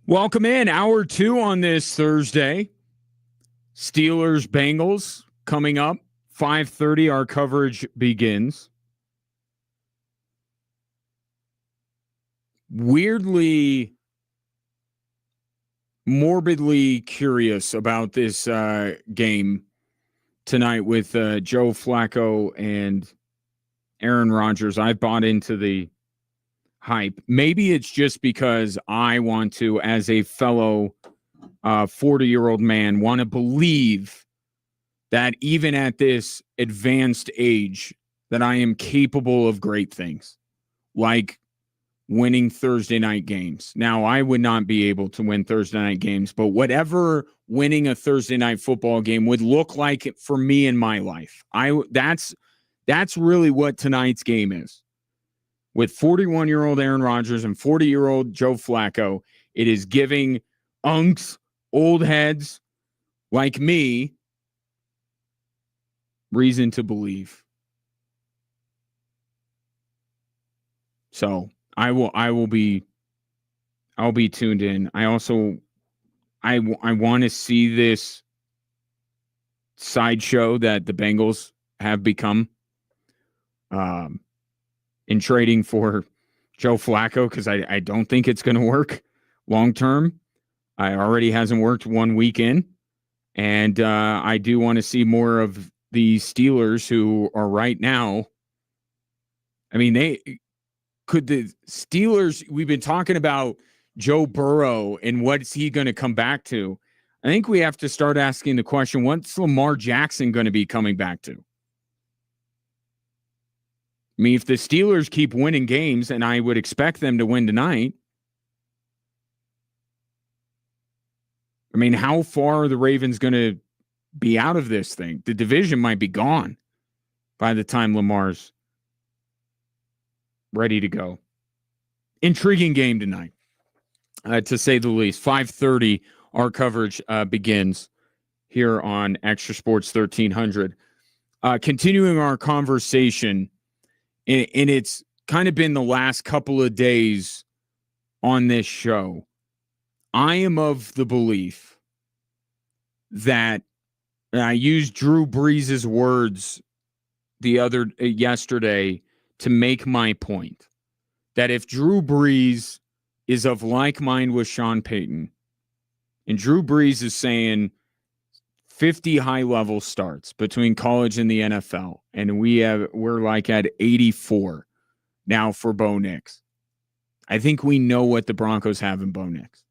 Welcome in. Hour 2 on this Thursday. Steelers Bengals coming up. 5:30 our coverage begins. Weirdly, morbidly curious about this game tonight with Joe Flacco and Aaron Rodgers. I bought into the hype. Maybe it's just because I want to, as a fellow 40-year-old man, want to believe that even at this advanced age that I am capable of great things, like winning Thursday night games. Now, I would not be able to win Thursday night games, but whatever winning a Thursday night football game would look like for me in my life, that's really what tonight's game is. With 41-year-old Aaron Rodgers and 40-year-old Joe Flacco, it is giving unks, old heads like me reason to believe. So I'll be tuned in. I want to see this sideshow that the Bengals have become in trading for Joe Flacco, because I don't think it's going to work long term. It already hasn't worked 1 week in. And I do want to see more of the Steelers, who are right now. I mean, the Steelers, we've been talking about Joe Burrow and what's he going to come back to. I think we have to start asking the question, what's Lamar Jackson going to be coming back to? I mean, if the Steelers keep winning games, and I would expect them to win tonight, I mean, how far are the Ravens going to be out of this thing? The division might be gone by the time Lamar's ready to go. Intriguing game tonight, to say the least. 5:30, our coverage begins here on Extra Sports 1300. Continuing our conversation, and it's kind of been the last couple of days on this show. I am of the belief that, and I used Drew Brees' words yesterday to make my point, that if Drew Brees is of like mind with Sean Payton, and Drew Brees is saying 50 high-level starts between college and the NFL, and we're like at 84 now for Bo Nix. I think we know what the Broncos have in Bo Nix.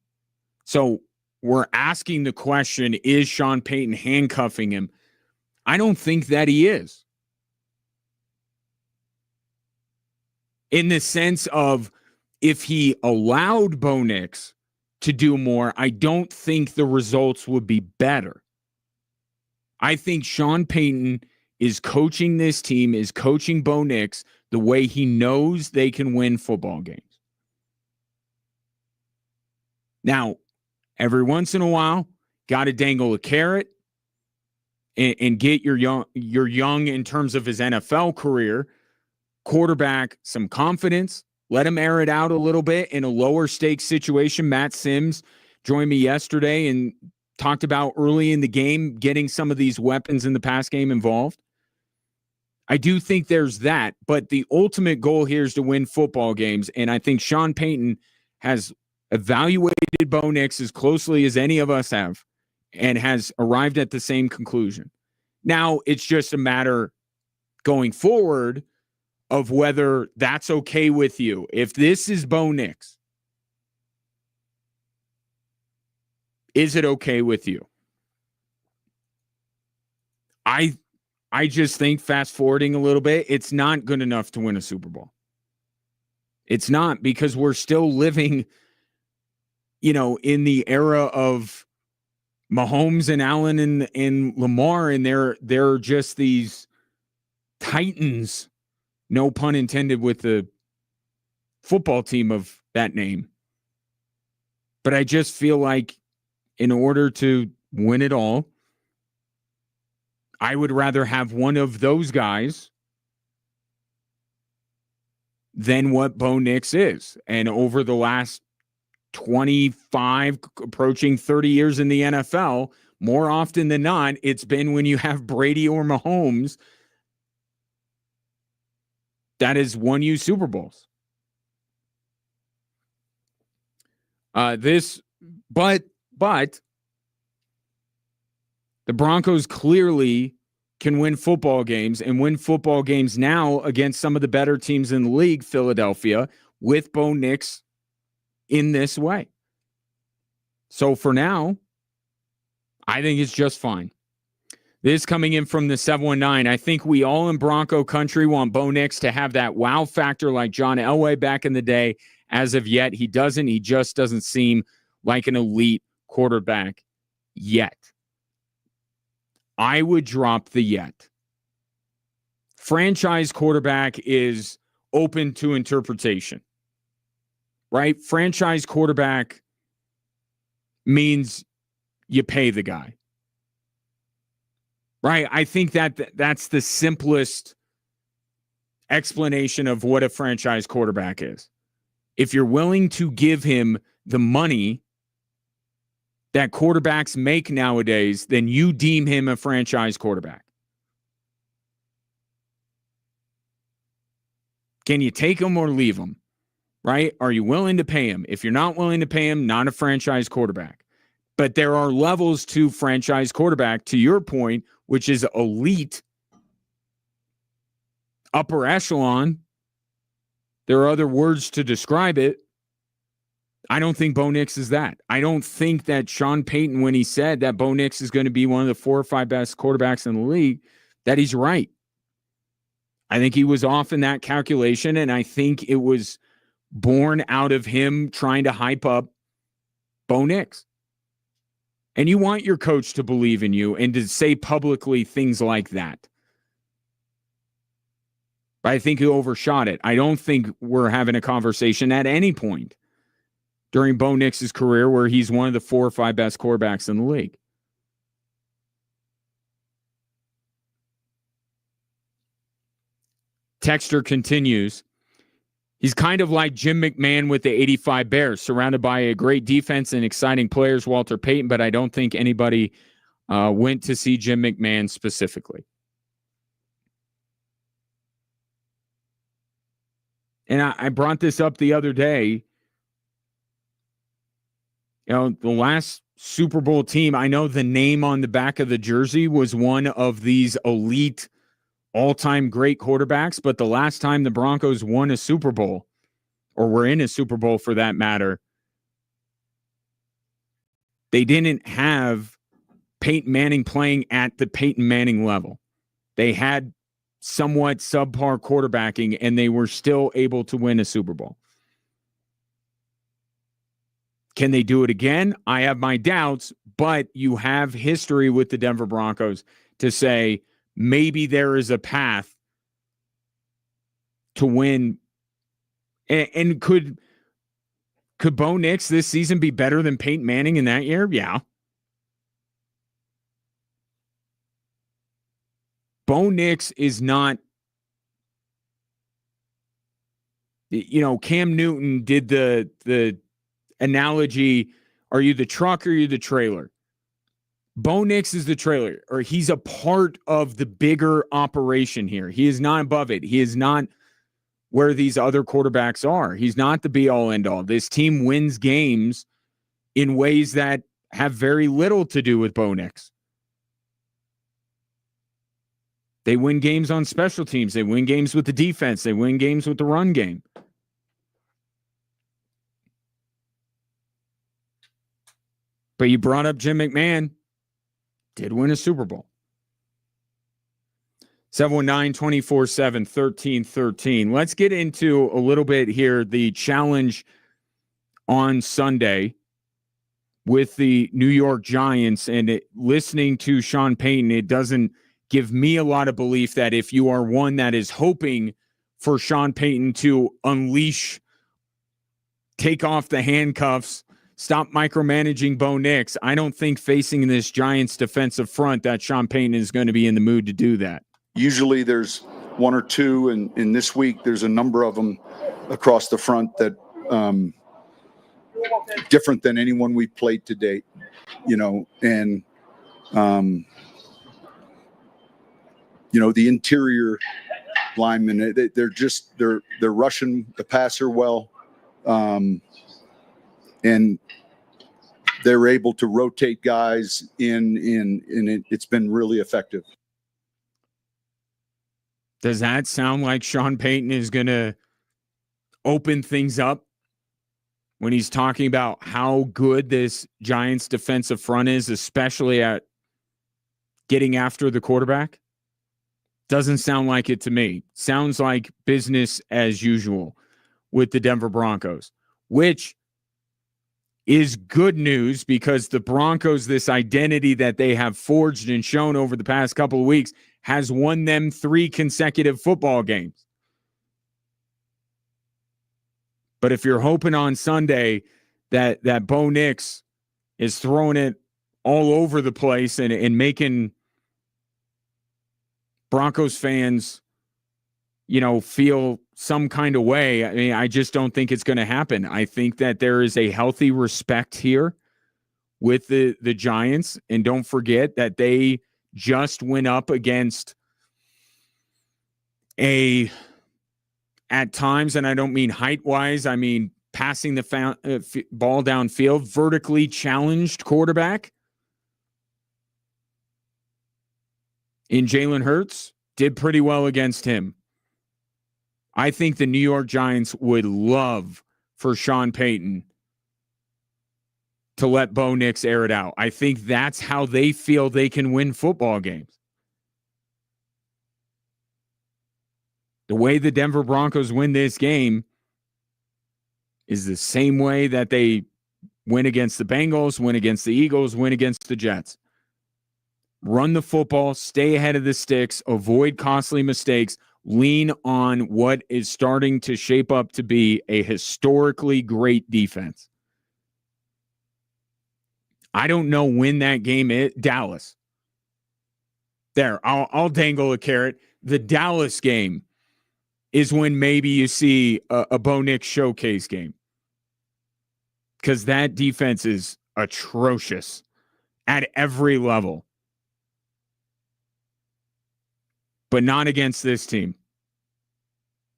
So we're asking the question, is Sean Payton handcuffing him? I don't think that he is. In the sense of, if he allowed Bo Nix to do more, I don't think the results would be better. I think Sean Payton is coaching this team, is coaching Bo Nix the way he knows they can win football games. Now, every once in a while, got to dangle a carrot and get your young in terms of his NFL career quarterback some confidence. Let him air it out a little bit in a lower stakes situation. Matt Sims joined me yesterday and talked about early in the game getting some of these weapons in the pass game involved. I do think there's that, but the ultimate goal here is to win football games, and I think Sean Payton has evaluated Bo Nix as closely as any of us have and has arrived at the same conclusion. Now, it's just a matter going forward of whether that's okay with you. If this is Bo Nix, is it okay with you? I just think, fast forwarding a little bit, it's not good enough to win a Super Bowl. It's not, because we're still living, in the era of Mahomes and Allen and Lamar, and they're just these titans, no pun intended, with the football team of that name. But I just feel like in order to win it all, I would rather have one of those guys than what Bo Nix is. And over the last 25, approaching 30 years in the NFL, more often than not, it's been when you have Brady or Mahomes that has won you Super Bowls. But the Broncos clearly can win football games and win football games now against some of the better teams in the league, Philadelphia, with Bo Nix in this way. So for now, I think it's just fine. This coming in from the 719. I think we all in Bronco country want Bo Nix to have that wow factor like John Elway back in the day. As of yet, he doesn't. He just doesn't seem like an elite quarterback yet. I would drop the yet. Franchise quarterback is open to interpretation, right? Franchise quarterback means you pay the guy, right? I think that's the simplest explanation of what a franchise quarterback is. If you're willing to give him the money that quarterbacks make nowadays, then you deem him a franchise quarterback. Can you take him or leave him? Right? Are you willing to pay him? If you're not willing to pay him, not a franchise quarterback. But there are levels to franchise quarterback, to your point, which is elite, upper echelon. There are other words to describe it. I don't think Bo Nix is that. I don't think that Sean Payton, when he said that Bo Nix is going to be one of the 4 or 5 best quarterbacks in the league, that he's right. I think he was off in that calculation, and I think it was born out of him trying to hype up Bo Nix. And you want your coach to believe in you and to say publicly things like that. But I think he overshot it. I don't think we're having a conversation at any point during Bo Nix's career where he's one of the 4 or 5 best quarterbacks in the league. Texter continues. He's kind of like Jim McMahon with the 85 Bears, surrounded by a great defense and exciting players, Walter Payton, but I don't think anybody went to see Jim McMahon specifically. And I brought this up the other day. You know, the last Super Bowl team, I know the name on the back of the jersey was one of these elite all-time great quarterbacks, but the last time the Broncos won a Super Bowl, or were in a Super Bowl for that matter, they didn't have Peyton Manning playing at the Peyton Manning level. They had somewhat subpar quarterbacking, and they were still able to win a Super Bowl. Can they do it again? I have my doubts, but you have history with the Denver Broncos to say maybe there is a path to win. And could Bo Nix this season be better than Peyton Manning in that year? Yeah. Bo Nix is not, you know, Cam Newton did the analogy, are you the truck or are you the trailer? Bo Nix is the trailer, or he's a part of the bigger operation here. He is not above it. He is not where these other quarterbacks are. He's not the be-all, end-all. This team wins games in ways that have very little to do with Bo Nix. They win games on special teams. They win games with the defense. They win games with the run game. But you brought up Jim McMahon. Did win a Super Bowl. 719-247-1313. Let's get into a little bit here the challenge on Sunday with the New York Giants. And listening to Sean Payton, it doesn't give me a lot of belief that if you are one that is hoping for Sean Payton to unleash, take off the handcuffs, stop micromanaging Bo Nix, I don't think facing this Giants defensive front that Sean Payton is going to be in the mood to do that.
Usually there's one or two, and in this week there's a number of them across the front that different than anyone we've played to date, and the interior linemen, they're rushing the passer well, and they're able to rotate guys in it's been really effective.
Does that sound like Sean Payton is going to open things up when he's talking about how good this Giants defensive front is, especially at getting after the quarterback? Doesn't sound like it to me. Sounds like business as usual with the Denver Broncos, which is good news because the Broncos, this identity that they have forged and shown over the past couple of weeks, has won them 3 consecutive football games. But if you're hoping on Sunday that Bo Nix is throwing it all over the place and making Broncos fans, feel some kind of way, I mean, I just don't think it's going to happen. I think that there is a healthy respect here with the Giants. And don't forget that they just went up against at times, and I don't mean height-wise, I mean passing the ball downfield, vertically challenged quarterback in Jalen Hurts, did pretty well against him. I think the New York Giants would love for Sean Payton to let Bo Nix air it out. I think that's how they feel they can win football games. The way the Denver Broncos win this game is the same way that they win against the Bengals, win against the Eagles, win against the Jets. Run the football, stay ahead of the sticks, avoid costly mistakes, lean on what is starting to shape up to be a historically great defense. I don't know when that game is. Dallas. There, I'll dangle a carrot. The Dallas game is when maybe you see a Bo Nix showcase game, because that defense is atrocious at every level. But not against this team.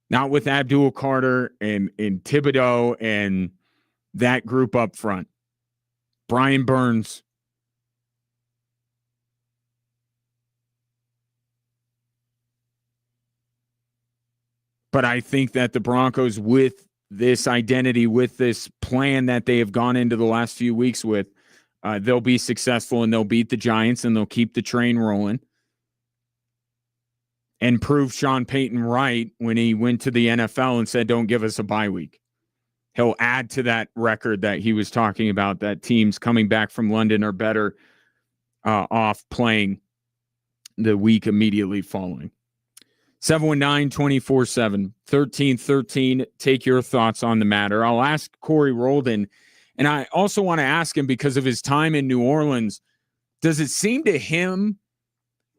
Not with Abdul Carter and Thibodeau and that group up front. Brian Burns. But I think that the Broncos, with this identity, with this plan that they have gone into the last few weeks with, they'll be successful and they'll beat the Giants and they'll keep the train rolling. And prove Sean Payton right when he went to the NFL and said, don't give us a bye week. He'll add to that record that he was talking about, that teams coming back from London are better off playing the week immediately following. 719-24-7, 1313. Take your thoughts on the matter. I'll ask Corey Roldan, and I also want to ask him, because of his time in New Orleans, does it seem to him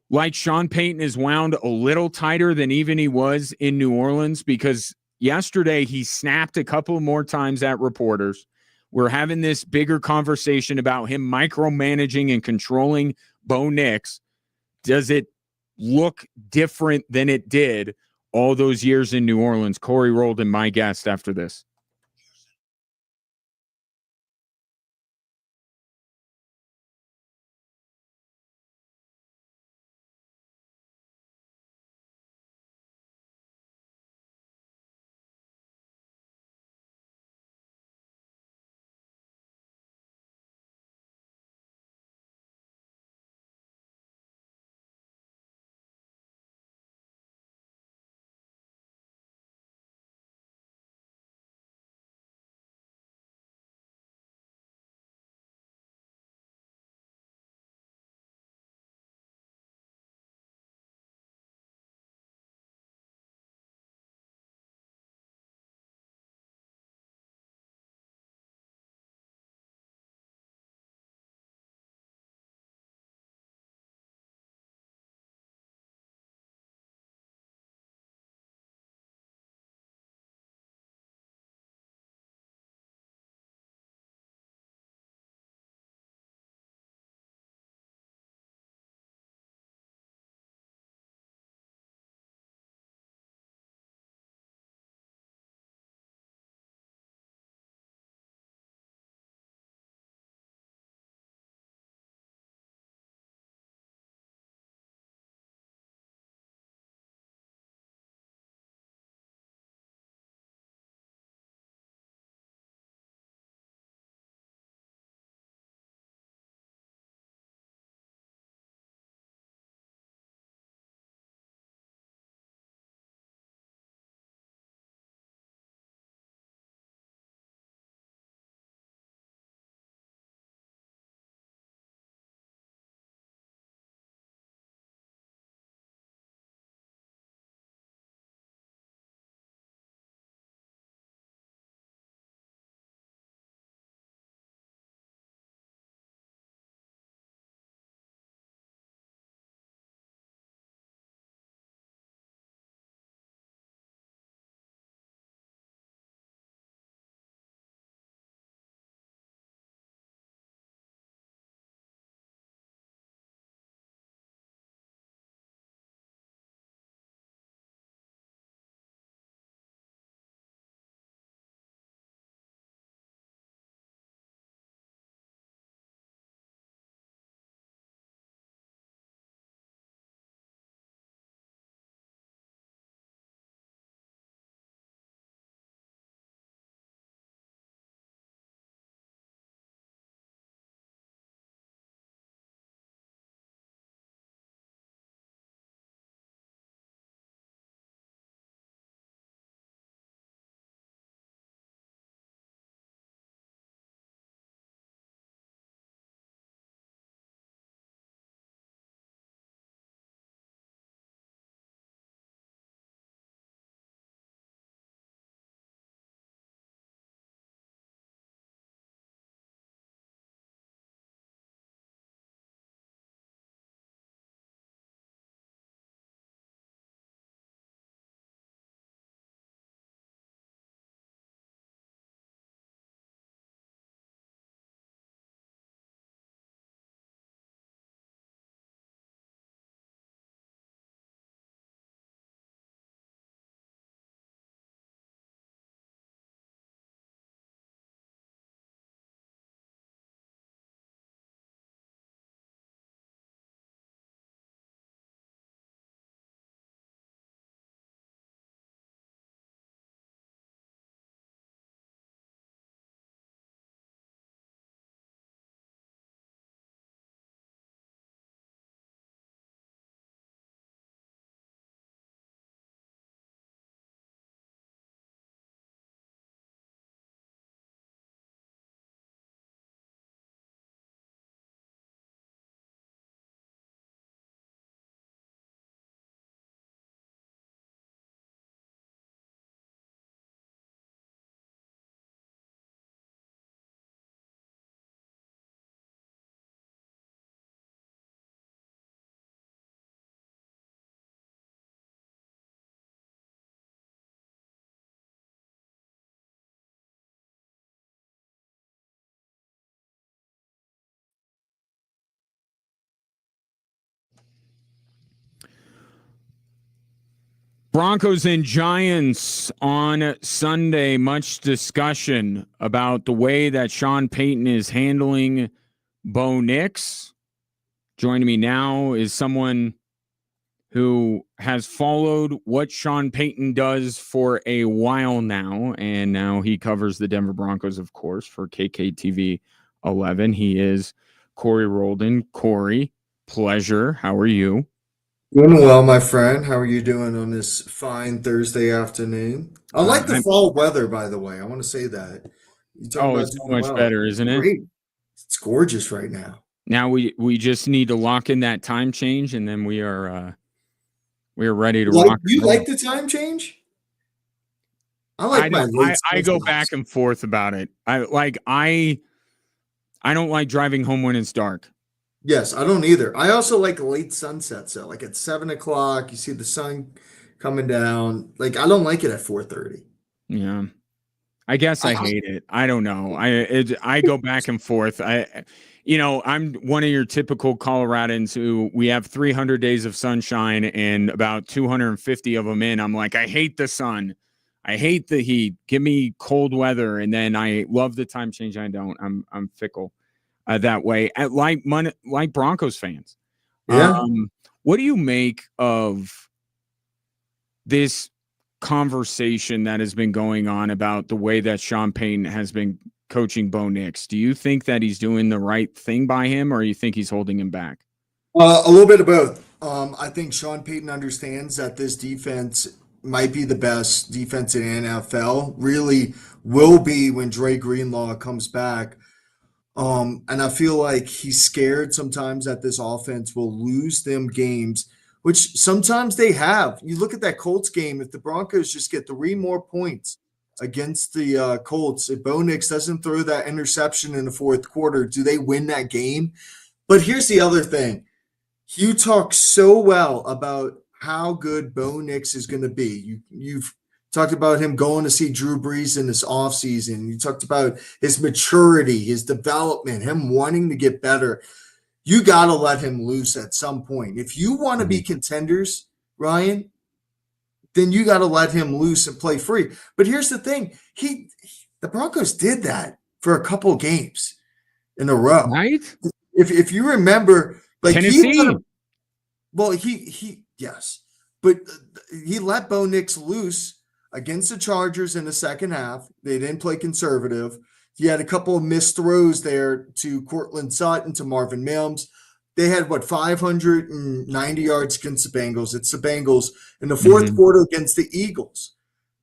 like Sean Payton is wound a little tighter than even he was in New Orleans? Because yesterday he snapped a couple more times at reporters. We're having this bigger conversation about him micromanaging and controlling Bo Nix. Does it look different than it did all those years in New Orleans? Corey Roldan, my guest after this. Broncos and Giants on Sunday. Much discussion about the way that Sean Payton is handling Bo Nix. Joining me now is someone who has followed what Sean Payton does for a while now, and now he covers the Denver Broncos, of course, for KKTV 11. He is Corey Roldan. Corey, pleasure. How are you?
Doing well, my friend. How are you doing on this fine Thursday afternoon? I like the fall weather, by the way. I want to say that. You talking about
it's so
doing
much
well.
better, isn't it?
Great. It's gorgeous right now.
Now we just need to lock in that time change, and then we are ready to rock.
You like the time change? I like my late.
I go back and forth about it. I don't like driving home when it's dark.
Yes, I don't either. I also like late sunsets. So like at 7 o'clock, you see the sun coming down. Like I don't like it at 4:30.
Yeah, I guess I hate it. I don't know. I go back and forth. I'm one of your typical Coloradans who we have 300 days of sunshine and about 250 of them in. I'm like, I hate the sun. I hate the heat. Give me cold weather. And then I love the time change. I don't. I'm fickle that way. Like Broncos fans.
Yeah.
What do you make of this conversation that has been going on about the way that Sean Payton has been coaching Bo Nix? Do you think that he's doing the right thing by him, or you think he's holding him back?
A little bit of both. I think Sean Payton understands that this defense might be the best defense in NFL, really will be when Dre Greenlaw comes back. And I feel like he's scared sometimes that this offense will lose them games, which sometimes they have. You look at that Colts game, if the Broncos just get 3 more points against the Colts, if Bo Nix doesn't throw that interception in the fourth quarter, do they win that game? But here's the other thing. You talk so well about how good Bo Nix is going to be. You've talked about him going to see Drew Brees in this offseason. You talked about his maturity, his development, him wanting to get better. You got to let him loose at some point. If you want to be contenders, Ryan, then you got to let him loose and play free. But here's the thing. The Broncos did that for a couple of games in a row.
Right?
If you remember, like
Tennessee.
Yes. But he let Bo Nix loose against the Chargers in the second half. They didn't play conservative. He had a couple of missed throws there to Cortland Sutton, to Marvin Mims. They had, 590 yards against the Bengals. It's the Bengals in the fourth quarter against the Eagles.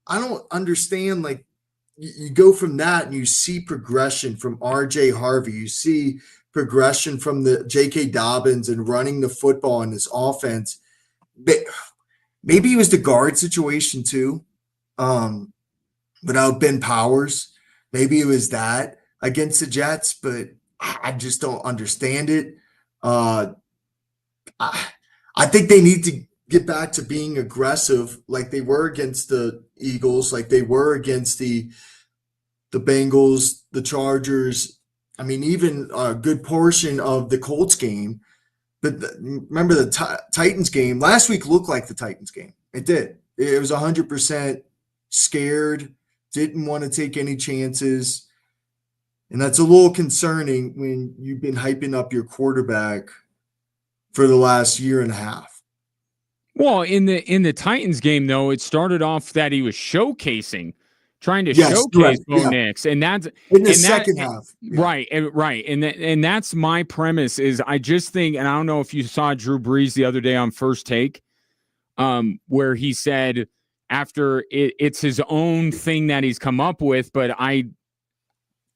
I don't understand, you go from that and you see progression from R.J. Harvey. You see progression from the J.K. Dobbins and running the football in this offense. Maybe it was the guard situation too, without Ben Powers. Maybe it was that against the Jets, but I just don't understand it. I think they need to get back to being aggressive like they were against the Eagles, like they were against the Bengals, the Chargers. I mean, even a good portion of the Colts game. But remember the Titans game last week looked like the Titans game. It did. It was 100% scared, didn't want to take any chances. And that's a little concerning when you've been hyping up your quarterback for the last year and a half.
Well, in the Titans game, though, it started off that he was trying to showcase Bo Nix, and that's
in the second half,
right, and that's my premise. Is I just think, and I don't know if you saw Drew Brees the other day on First Take, where he said after it's his own thing that he's come up with, but I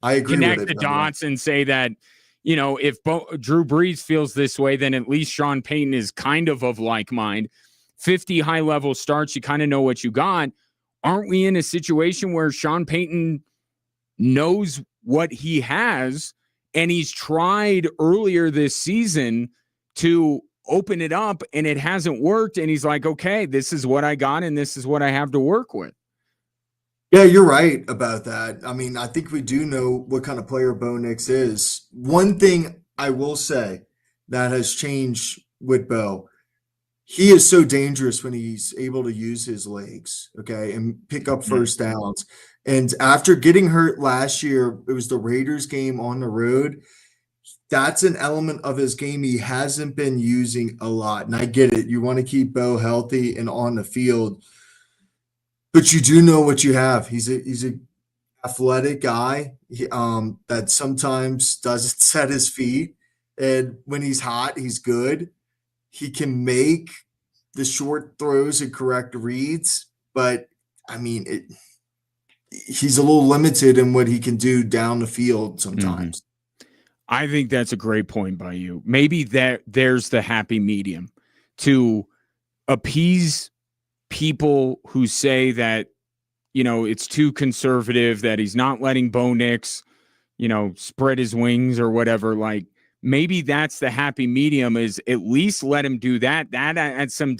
agree
connect
with
the dots and say that, if Drew Brees feels this way, then at least Sean Payton is kind of like mind. 50 high-level starts, you kind of know what you got. Aren't we in a situation where Sean Payton knows what he has, and he's tried earlier this season to open it up, and it hasn't worked, and he's like, okay, this is what I got, and this is what I have to work with?
Yeah, you're right about that. I mean, I think we do know what kind of player Bo Nix is. One thing I will say that has changed with Bo, he is so dangerous when he's able to use his legs, okay, and pick up first downs. And after getting hurt last year, it was the Raiders game on the road. That's an element of his game he hasn't been using a lot. And I get it. You want to keep Bo healthy and on the field, but you do know what you have. He's a athletic guy that sometimes doesn't set his feet. And when he's hot, he's good. He can make the short throws and correct reads, but I mean, he's a little limited in what he can do down the field sometimes.
I think that's a great point by you. Maybe there's the happy medium to appease people who say that, it's too conservative, that he's not letting Bo Nix, spread his wings or whatever. Like, maybe that's the happy medium, is at least let him do that. That adds some,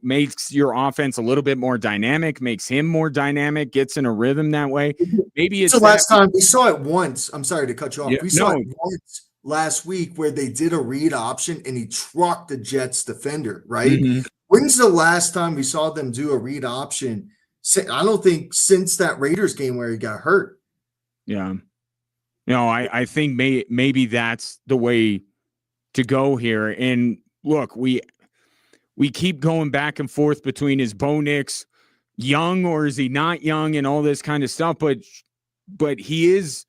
makes your offense a little bit more dynamic, makes him more dynamic, gets in a rhythm that way. Maybe it's
the last time we saw it once. I'm sorry to cut you off.
Yeah,
we saw it once last week where they did a read option and he trucked the Jets defender, right?
Mm-hmm.
When's the last time we saw them do a read option? I don't think since that Raiders game where he got hurt.
Yeah. I think maybe that's the way to go here. And look, we keep going back and forth between, is Bo Nix young or is he not young and all this kind of stuff. But he is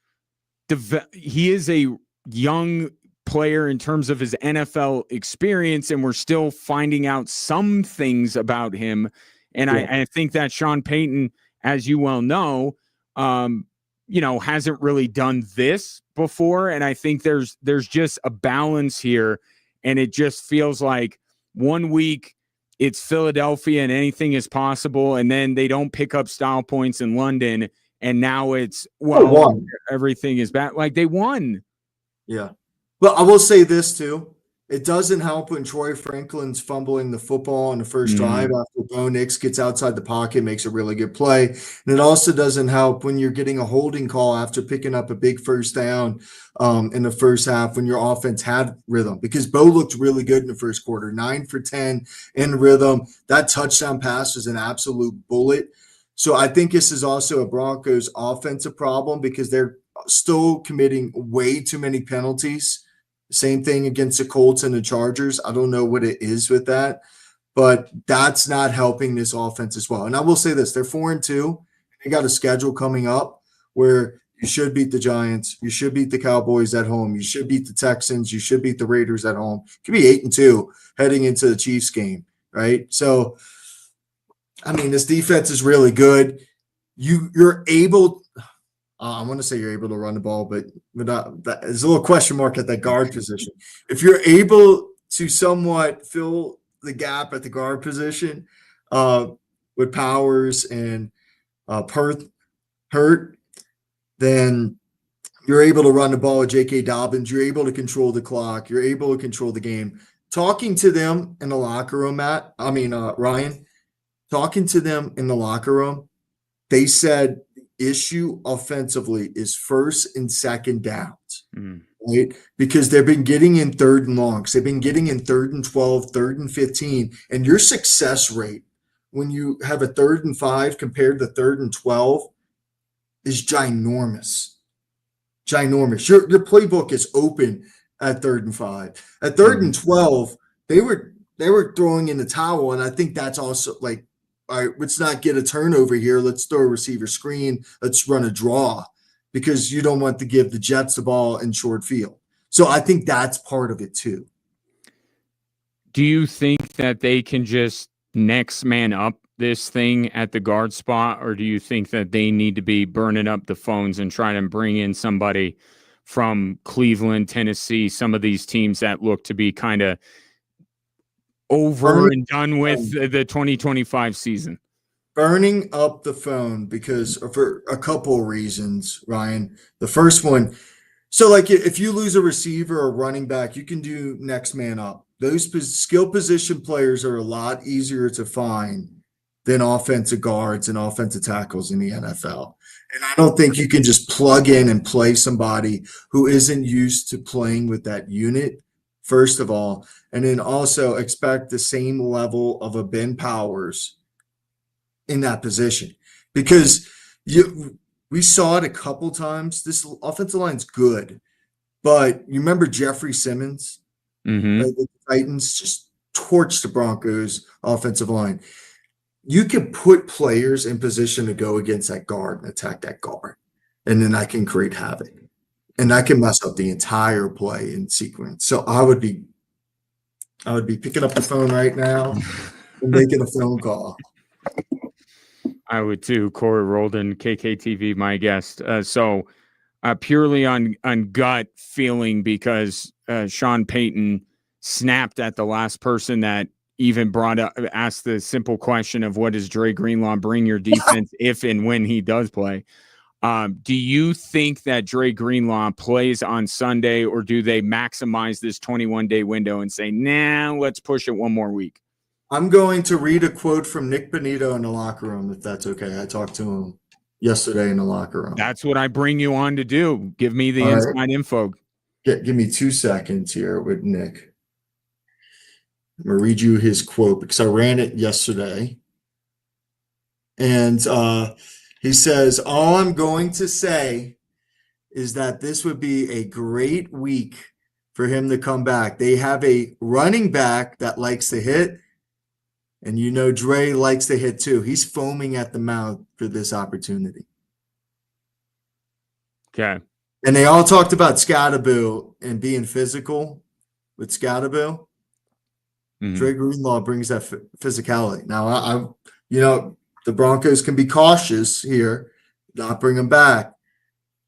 a young player in terms of his NFL experience, and we're still finding out some things about him. And yeah. I think that Sean Payton, as you well know, hasn't really done this before. And I think there's just a balance here. And it just feels like 1 week it's Philadelphia and anything is possible. And then they don't pick up style points in London. And now it's, everything is bad. Like, they won.
Yeah. Well, I will say this too. It doesn't help when Troy Franklin's fumbling the football on the first drive after Bo Nix gets outside the pocket, makes a really good play. And it also doesn't help when you're getting a holding call after picking up a big first down in the first half when your offense had rhythm, because Bo looked really good in the first quarter, 9 for 10 in rhythm. That touchdown pass was an absolute bullet. So I think this is also a Broncos offensive problem because they're still committing way too many penalties. Same thing against the Colts and the Chargers. I don't know what it is with that, but that's not helping this offense as well. And I will say this, they're 4-2. They got a schedule coming up where you should beat the Giants. You should beat the Cowboys at home. You should beat the Texans. You should beat the Raiders at home. You could be 8-2 heading into the Chiefs game, right? So, I mean, this defense is really good. You're able – I want to say you're able to run the ball, but there's a little question mark at that guard position. If you're able to somewhat fill the gap at the guard position with Powers and Hurt, then you're able to run the ball with J.K. Dobbins. You're able to control the clock. You're able to control the game. Talking to them in the locker room, Ryan, talking to them in the locker room, they said – issue offensively is first and second downs, right? Because they've been getting in 3rd and longs. They've been getting in 3rd and 12, 3rd and 15. And your success rate when you have a 3rd and 5 compared to 3rd and 12 is ginormous. Ginormous. Your playbook is open at 3rd and 5. At 3rd and 12, they were throwing in the towel. And I think that's also like, all right, let's not get a turnover here. Let's throw a receiver screen. Let's run a draw because you don't want to give the Jets the ball in short field. So I think that's part of it too.
Do you think that they can just next man up this thing at the guard spot, or do you think that they need to be burning up the phones and trying to bring in somebody from Cleveland, Tennessee, some of these teams that look to be kind of over and done with the 2025 season?
Burning up the phone because for a couple of reasons, Ryan. The first one, so like if you lose a receiver or running back, you can do next man up. Those skill position players are a lot easier to find than offensive guards and offensive tackles in the NFL. And I don't think you can just plug in and play somebody who isn't used to playing with that unit first of all, and then also expect the same level of a Ben Powers in that position, because we saw it a couple times. This offensive line's good, but you remember Jeffrey Simmons,
Mm-hmm.
right? The Titans just torched the Broncos offensive line. You can put players in position to go against that guard and attack that guard, and then I can create havoc, and I can mess up the entire play in sequence. So I would be picking up the phone right now and making a phone call.
I would too. Corey Roldan, KKTV, my guest. So purely on gut feeling, because Sean Payton snapped at the last person that even asked the simple question of what does Dre Greenlaw bring your defense if and when he does play. Do you think that Dre Greenlaw plays on Sunday, or do they maximize this 21-day window and say, nah, let's push it one more week?
I'm going to read a quote from Nick Benito in the locker room, if that's okay. I talked to him yesterday in the locker room.
That's what I bring you on to do. Give me the
All right.
inside info.
Give me 2 seconds here with Nick. I'm going to read you his quote because I ran it yesterday. And he says, all I'm going to say is that this would be a great week for him to come back. They have a running back that likes to hit, and you know Dre likes to hit too. He's foaming at the mouth for this opportunity.
Okay.
And they all talked about Scatterboo and being physical with Scatterboo.
Mhm.
Dre Greenlaw brings that physicality. Now, the Broncos can be cautious here, not bring him back.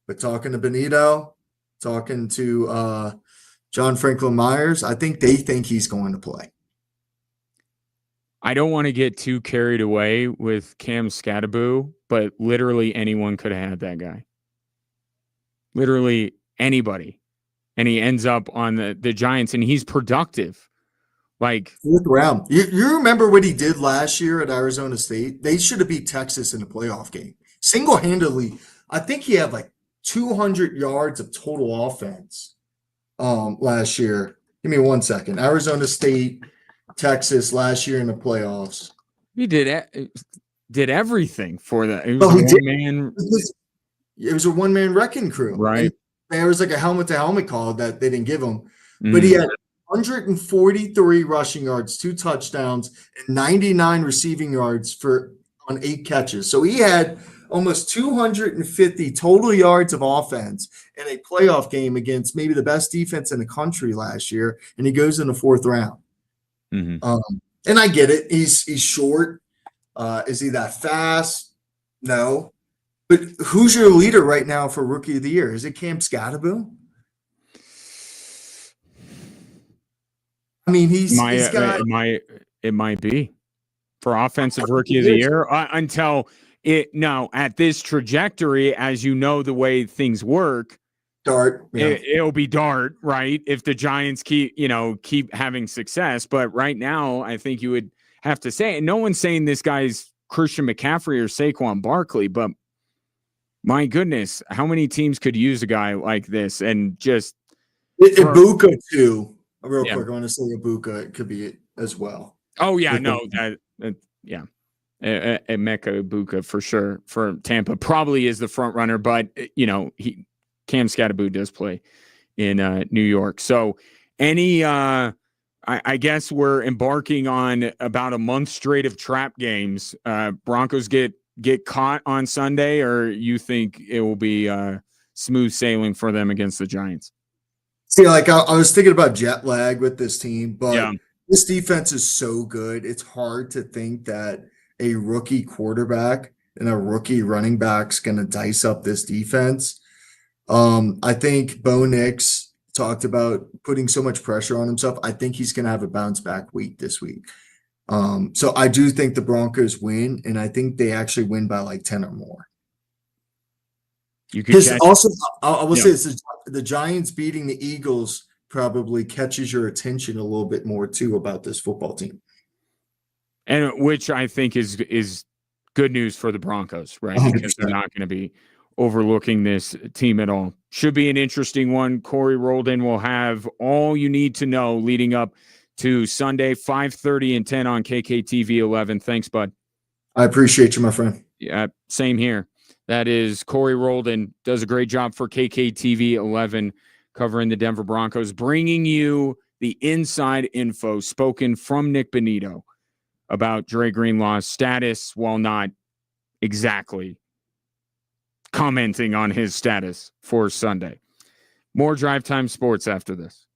But talking to Benito, talking to John Franklin Myers, I think they think he's going to play.
I don't want to get too carried away with Cam Scatterboo, but literally anyone could have had that guy. Literally anybody. And he ends up on the Giants, and he's productive. Like,
4th round. You remember what he did last year at Arizona State? They should have beat Texas in the playoff game. Single-handedly, I think he had like 200 yards of total offense last year. Give me 1 second. Arizona State, Texas last year in the playoffs.
he did everything for that. It was
Well, he did.
man,
It was a one-man wrecking crew.
right?
And there was like a helmet-to-helmet call that they didn't give him. But he had 143 rushing yards, 2 touchdowns, and 99 receiving yards on 8 catches. So he had almost 250 total yards of offense in a playoff game against maybe the best defense in the country last year, and he goes in the 4th round.
Mm-hmm.
And I get it. He's short. Is he that fast? No. But who's your leader right now for Rookie of the Year? Is it Cam Scatterboo? I mean,
it might be for offensive Rookie of the Year until at this trajectory, as you know, the way things work,
Dart. Yeah.
It'll be Dart, right? If the Giants keep having success, but right now, I think you would have to say, and no one's saying this guy's Christian McCaffrey or Saquon Barkley, but my goodness, how many teams could use a guy like this? And just
Ibuka too. Real quick, I want to say Ibuka. It could be it as well.
Oh yeah, Emeka Ibuka for sure for Tampa probably is the front runner, but Cam Scatterboo does play in New York. So I guess we're embarking on about a month straight of trap games. Broncos get caught on Sunday, or you think it will be smooth sailing for them against the Giants?
See, like I was thinking about jet lag with this team, but this defense is so good. It's hard to think that a rookie quarterback and a rookie running back's going to dice up this defense. I think Bo Nix talked about putting so much pressure on himself. I think he's going to have a bounce back week this week. So I do think the Broncos win, and I think they actually win by like 10 or more.
You could
also, I will say it's the Giants beating the Eagles probably catches your attention a little bit more too about this football team,
and which I think is good news for the Broncos, right?
100%.
Because they're not going to be overlooking this team at all. Should be an interesting one. Corey Roldan will have all you need to know leading up to Sunday, 5:30 and 10 on KKTV 11. Thanks, bud.
I appreciate you, my friend.
Yeah, same here. That is Corey Roldan, does a great job for KKTV 11 covering the Denver Broncos, bringing you the inside info spoken from Nick Benito about Dre Greenlaw's status while not exactly commenting on his status for Sunday. More Drive Time Sports after this.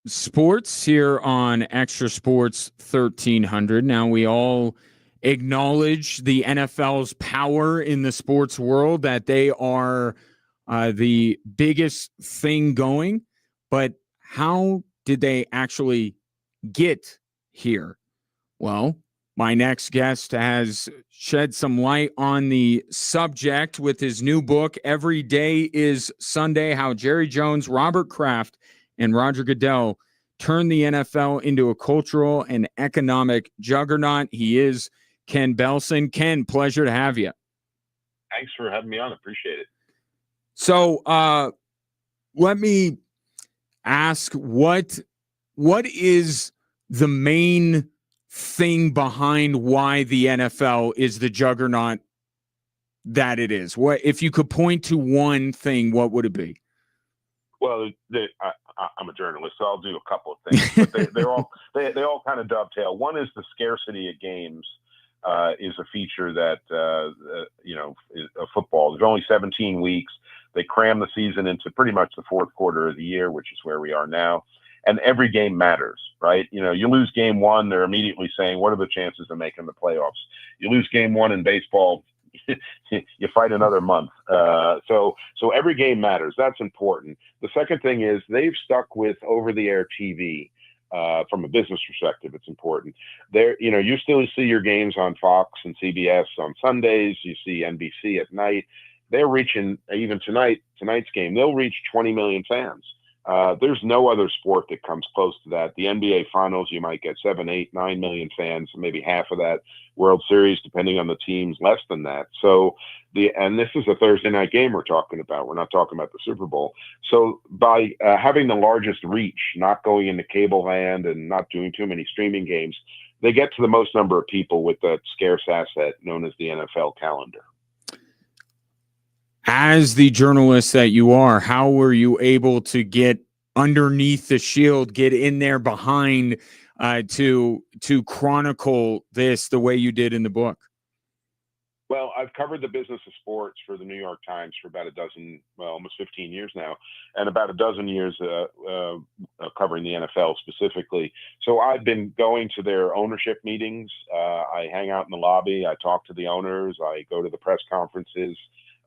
Sports here on Extra Sports 1300. Now, we all acknowledge the NFL's power in the sports world, that they are the biggest thing going. But how did they actually get here? Well, my next guest has shed some light on the subject with his new book, Every Day is Sunday, How Jerry Jones, Robert Kraft, and Roger Goodell turned the NFL into a cultural and economic juggernaut. He is Ken Belson. Ken, pleasure to have you.
Thanks for having me on. Appreciate it.
So let me ask, what is the main thing behind why the NFL is the juggernaut that it is? What, if you could point to one thing, what would it be?
Well, I'm a journalist, so I'll do a couple of things, but they all kind of dovetail. One is the scarcity of games is a feature that football. There's only 17 weeks. They cram the season into pretty much the fourth quarter of the year, which is where we are now. And every game matters, right? You know, you lose game one, they're immediately saying, what are the chances of making the playoffs? You lose game one in baseball, you fight another month. So every game matters. That's important. The second thing is they've stuck with over-the-air TV From a business perspective, it's important. You still see your games on Fox and CBS on Sundays. You see NBC at night. They're reaching, even tonight's game, they'll reach 20 million fans. There's no other sport that comes close to that. The NBA Finals, you might get 7, 8, 9 million fans, maybe half of that. World Series, depending on the teams, less than that. So and this is a Thursday night game we're talking about. We're not talking about the Super Bowl. So by having the largest reach, not going into cable land and not doing too many streaming games, they get to the most number of people with that scarce asset known as the NFL calendar.
As the journalist that you are, how were you able to get underneath the shield, get in there behind to chronicle this the way you did in the book?
Well, I've covered the business of sports for the New York Times for about almost 15 years now, and about a dozen years covering the NFL specifically. So I've been going to their ownership meetings. I hang out in the lobby. I talk to the owners. I go to the press conferences.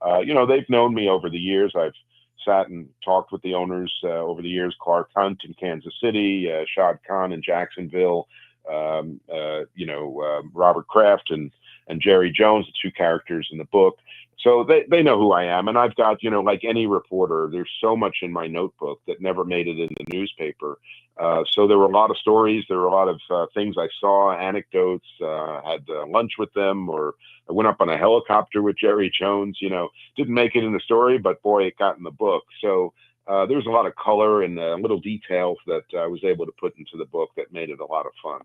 They've known me over the years. I've sat and talked with the owners over the years. Clark Hunt in Kansas City, Shad Khan in Jacksonville, Robert Kraft and Jerry Jones, the two characters in the book. So they know who I am. And I've got, like any reporter, there's so much in my notebook that never made it in the newspaper. So there were a lot of stories. There were a lot of things I saw, anecdotes, had lunch with them, or I went up on a helicopter with Jerry Jones. Didn't make it in the story, but boy, it got in the book. So there's a lot of color and little details that I was able to put into the book that made it a lot of fun.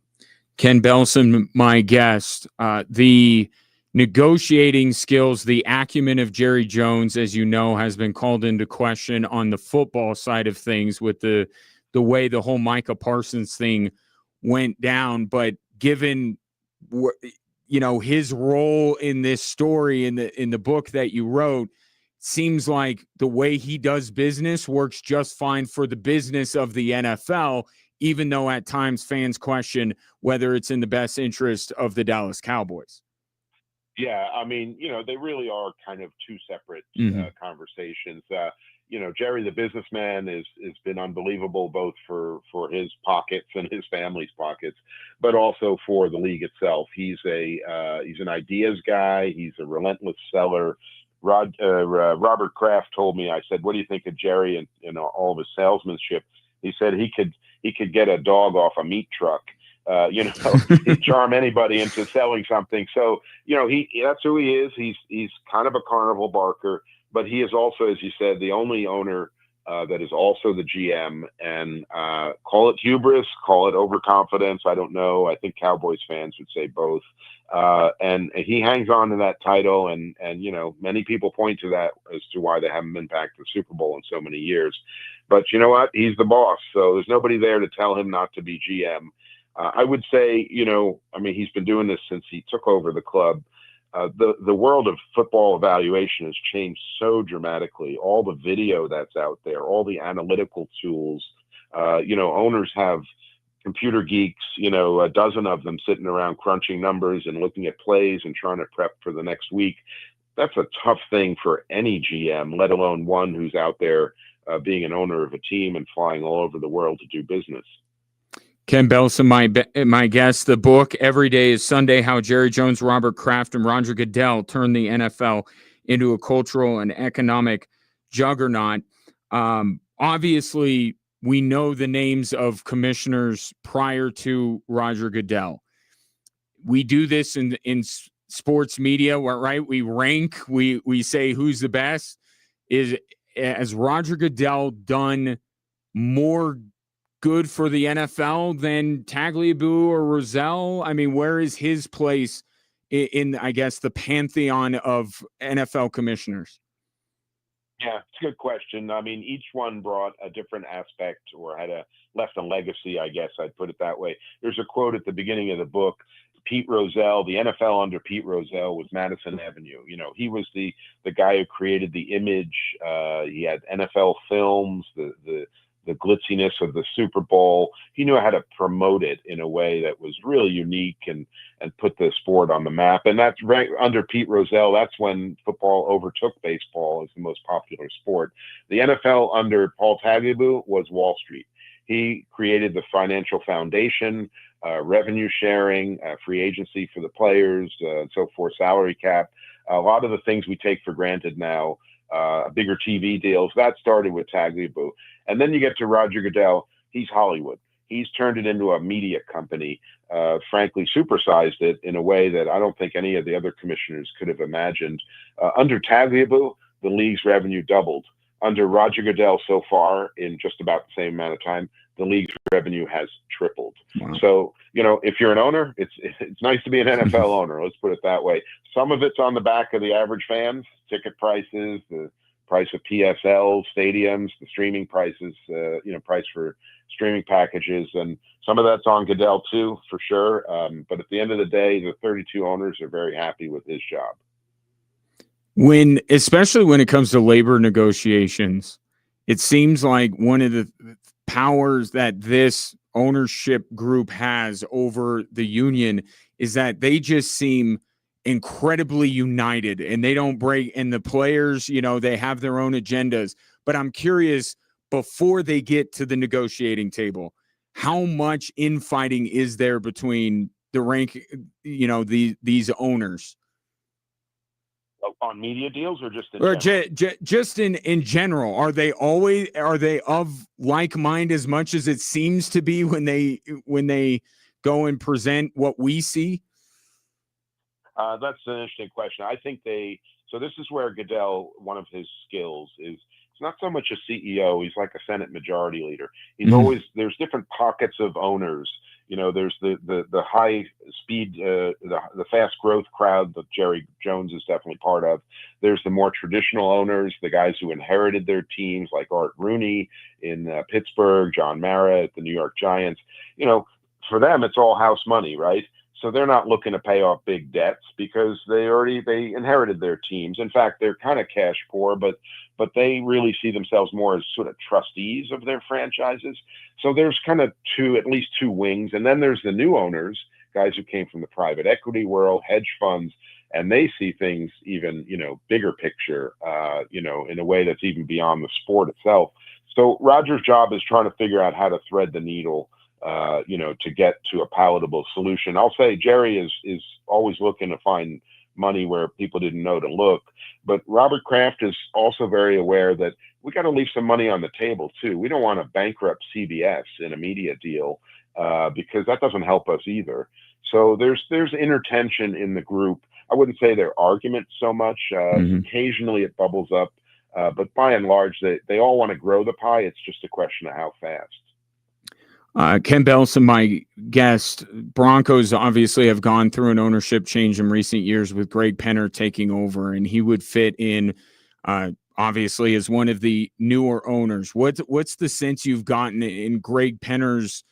Ken Belson, my guest, the negotiating skills, the acumen of Jerry Jones, as you know, has been called into question on the football side of things with the way the whole Micah Parsons thing went down. But given his role in this story in the book that you wrote, seems like the way he does business works just fine for the business of the NFL, even though at times fans question whether it's in the best interest of the Dallas Cowboys.
Yeah, I mean, they really are kind of two separate conversations. Jerry, the businessman, has been unbelievable, both for his pockets and his family's pockets, but also for the league itself. He's an ideas guy. He's a relentless seller. Robert Kraft told me, I said, "What do you think of Jerry and all of his salesmanship?" He said he could get a dog off a meat truck. He'd charm anybody into selling something. So, that's who he is. He's kind of a carnival barker, but he is also, as you said, the only owner that is also the GM. And call it hubris, call it overconfidence. I don't know. I think Cowboys fans would say both. And he hangs on to that title. And many people point to that as to why they haven't been back to the Super Bowl in so many years. But you know what? He's the boss. So there's nobody there to tell him not to be GM. I would say, he's been doing this since he took over the club. The world of football evaluation has changed so dramatically. All the video that's out there, all the analytical tools, owners have computer geeks, a dozen of them sitting around crunching numbers and looking at plays and trying to prep for the next week. That's a tough thing for any GM, let alone one who's out there being an owner of a team and flying all over the world to do business.
Ken Belson, my guest. The book, Every Day is Sunday, How Jerry Jones, Robert Kraft, and Roger Goodell Turned the NFL into a Cultural and Economic Juggernaut. Obviously, we know the names of commissioners prior to Roger Goodell. We do this in sports media, right? We rank, we say who's the best. Has Roger Goodell done more good for the NFL than Tagliabue or Rozelle? I mean, where is his place in I guess, the pantheon of NFL commissioners?
Yeah, it's a good question. I mean, each one brought a different aspect or left a legacy, I guess I'd put it that way. There's a quote at the beginning of the book. Pete Rozelle, the NFL under Pete Rozelle was Madison Avenue. He was the guy who created the image. He had NFL films, the glitziness of the Super Bowl. He knew how to promote it in a way that was really unique and put the sport on the map. And that's right under Pete Rozelle. That's when football overtook baseball as the most popular sport. The NFL under Paul Tagliabue was Wall Street. He created the financial foundation, revenue sharing, free agency for the players, and so forth, salary cap. A lot of the things we take for granted now, bigger TV deals, that started with Tagliabue. And then you get to Roger Goodell. He's Hollywood. He's turned it into a media company, frankly, supersized it in a way that I don't think any of the other commissioners could have imagined. Under Tagliabue, the league's revenue doubled. Under Roger Goodell so far, in just about the same amount of time, the league's revenue has tripled. Wow. So, if you're an owner, it's nice to be an NFL owner. Let's put it that way. Some of it's on the back of the average fans, ticket prices, the price of PSL, stadiums, the streaming prices, price for streaming packages. And some of that's on Goodell too, for sure. But at the end of the day, the 32 owners are very happy with his job.
Especially when it comes to labor negotiations, it seems like one of the powers that this ownership group has over the union is that they just seem incredibly united, and they don't break. And the players, they have their own agendas. But I'm curious, before they get to the negotiating table, how much infighting is there between the rank, these owners?
On media deals or just in
general? Just in general, are they of like mind as much as it seems to be when they go and present what we see?
That's an interesting question. I think so this is where Goodell, one of his skills is, it's not so much a CEO. He's like a Senate majority leader. He's always, there's different pockets of owners. There's the high speed, the fast growth crowd that Jerry Jones is definitely part of. There's the more traditional owners, the guys who inherited their teams, like Art Rooney in Pittsburgh, John Mara at the New York Giants. For them, it's all house money, right? So they're not looking to pay off big debts because they inherited their teams. In fact, they're kind of cash poor, but they really see themselves more as sort of trustees of their franchises. So there's kind of at least two wings. And then there's the new owners, guys who came from the private equity world, hedge funds, and they see things even, bigger picture, in a way that's even beyond the sport itself. So Roger's job is trying to figure out how to thread the needle, to get to a palatable solution. I'll say Jerry is always looking to find money where people didn't know to look. But Robert Kraft is also very aware that we got to leave some money on the table too. We don't want to bankrupt CBS in a media deal because that doesn't help us either. So there's inner tension in the group. I wouldn't say they're arguments so much. Occasionally it bubbles up, but by and large, they all want to grow the pie. It's just a question of how fast.
Ken Belson, my guest. Broncos obviously have gone through an ownership change in recent years with Greg Penner taking over, and he would fit in, obviously, as one of the newer owners. What's the sense you've gotten in Greg Penner's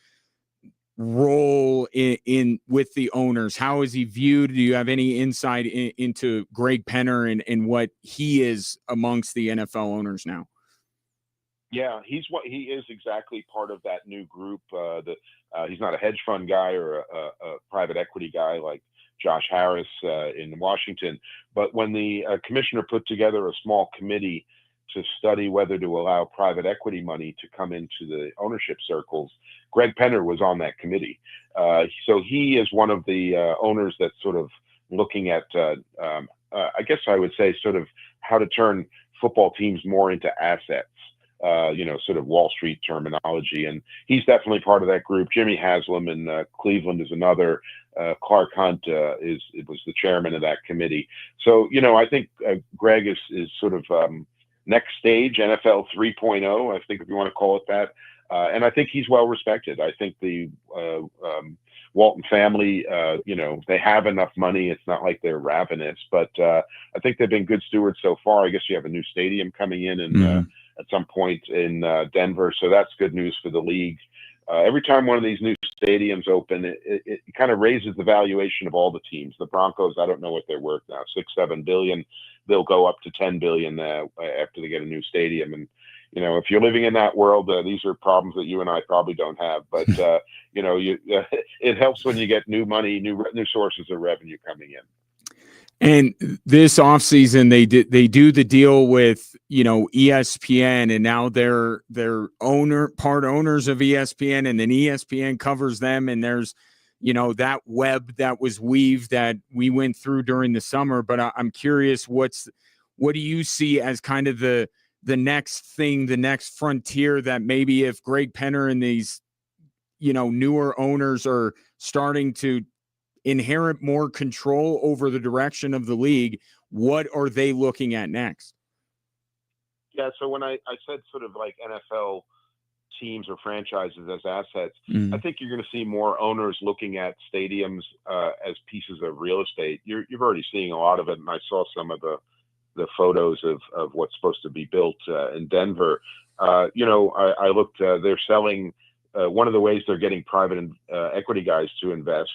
role in with the owners? How is he viewed? Do you have any insight into Greg Penner and what he is amongst the NFL owners now?
Yeah, he is exactly part of that new group. He's not a hedge fund guy or a private equity guy like Josh Harris in Washington. But when the commissioner put together a small committee to study whether to allow private equity money to come into the ownership circles, Greg Penner was on that committee. So he is one of the owners that's sort of looking at, I guess I would say, sort of how to turn football teams more into assets. Sort of Wall Street terminology. And he's definitely part of that group. Jimmy Haslam in Cleveland is another. Clark Hunt was the chairman of that committee. So, I think Greg is sort of next stage, NFL 3.0, I think, if you want to call it that. And I think he's well respected. I think the Walton family, they have enough money. It's not like they're ravenous, but I think they've been good stewards so far. I guess you have a new stadium coming in at some point in Denver. So that's good news for the league. Every time one of these new stadiums open, it kind of raises the valuation of all the teams. The Broncos, I don't know what they're worth now, $6-7 billion. They'll go up to $10 billion after they get a new stadium. And, if you're living in that world, these are problems that you and I probably don't have. But, it helps when you get new money, new sources of revenue coming in.
And this offseason, they do the deal with, ESPN, and now they're part owners of ESPN, and then ESPN covers them. And there's, that web that was weaved that we went through during the summer. But I'm curious, what do you see as kind of the next thing, the next frontier, that maybe if Greg Penner and these, newer owners are starting to inherit more control over the direction of the league, what are they looking at next?
Yeah, so when I said sort of like NFL teams or franchises as assets, I think you're going to see more owners looking at stadiums as pieces of real estate. You've already seen a lot of it, and I saw some of the photos of what's supposed to be built in Denver. I looked, they're selling, one of the ways they're getting private equity guys to invest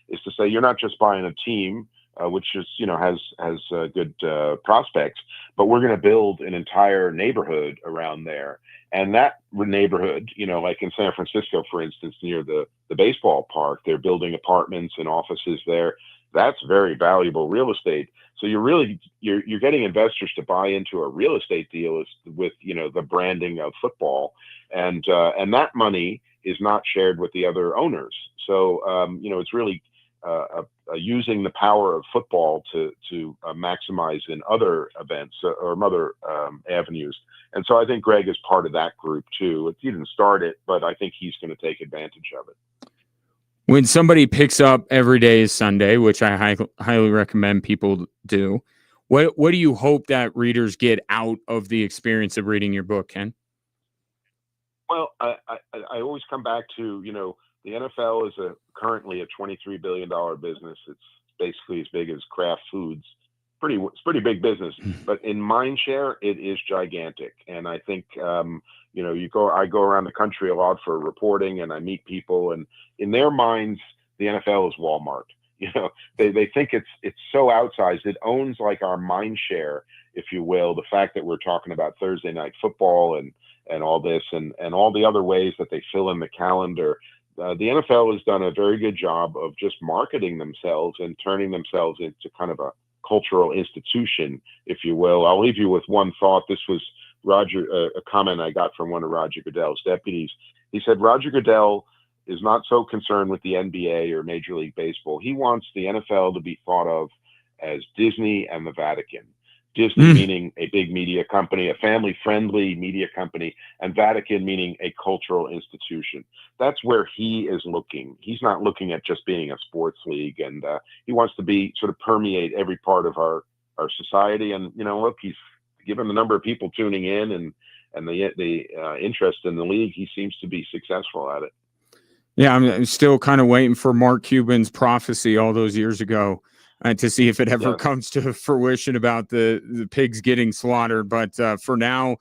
is to say, you're not just buying a team, which is, has good prospects, but we're going to build an entire neighborhood around there. And that neighborhood, like in San Francisco, for instance, near the baseball park, they're building apartments and offices there. That's very valuable real estate. So you're getting investors to buy into a real estate deal with, the branding of football. And that money is not shared with the other owners. So, it's really using the power of football to maximize in other events or other avenues. And so I think Greg is part of that group too. He didn't start it, but I think he's going to take advantage of it.
When somebody picks up Every Day is Sunday, which I highly recommend people do, what do you hope that readers get out of the experience of reading your book, Ken?
Well, I always come back to, the NFL is currently a $23 billion business. It's basically as big as Kraft Foods. It's pretty big business, but in mind share, it is gigantic. And I think, I go around the country a lot for reporting, and I meet people, and in their minds, the NFL is Walmart. They think it's so outsized. It owns like our mind share, if you will. The fact that we're talking about Thursday night football and all this and all the other ways that they fill in the calendar. The NFL has done a very good job of just marketing themselves and turning themselves into kind of a cultural institution, if you will. I'll leave you with one thought. This was a comment I got from one of Roger Goodell's deputies. He said, Roger Goodell is not so concerned with the NBA or Major League Baseball. He wants the NFL to be thought of as Disney and the Vatican. Disney meaning a big media company, a family-friendly media company, and Vatican meaning a cultural institution. That's where he is looking. He's not looking at just being a sports league, and he wants to be sort of permeate every part of our society. And look, he's given the number of people tuning in and the interest in the league. He seems to be successful at it.
Yeah, I'm still kind of waiting for Mark Cuban's prophecy all those years ago. To see if it ever comes to fruition about the pigs getting slaughtered. But for now,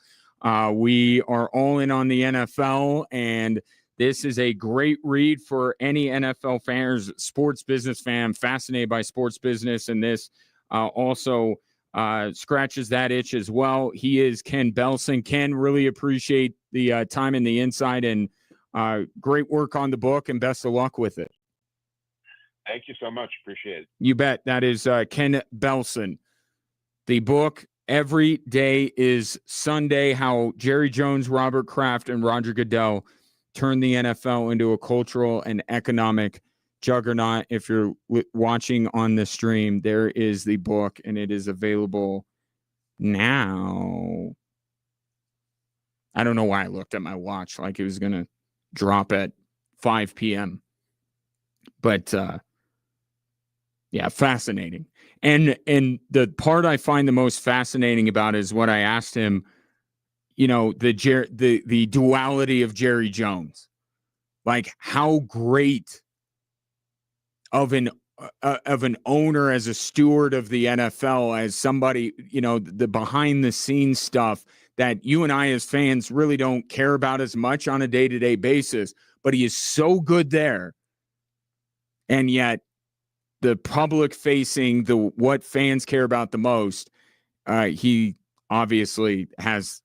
we are all in on the NFL, and this is a great read for any NFL fan or sports business fan fascinated by sports business, and this also scratches that itch as well. He is Ken Belson. Ken, really appreciate the time and the insight, and great work on the book, and best of luck with it.
Thank you so much. Appreciate it.
You bet. That is Ken Belson. The book, Every Day is Sunday, How Jerry Jones, Robert Kraft, and Roger Goodell turned the NFL into a cultural and economic juggernaut. If you're watching on the stream, there is the book, and it is available now. I don't know why I looked at my watch like it was going to drop at 5 p.m. But, yeah, fascinating. And the part I find the most fascinating about is what I asked him, the duality of Jerry Jones. Like, how great of an owner as a steward of the NFL, as somebody, the behind the scenes stuff that you and I as fans really don't care about as much on a day-to-day basis, but he is so good there. And yet, the public facing, what fans care about the most, he obviously has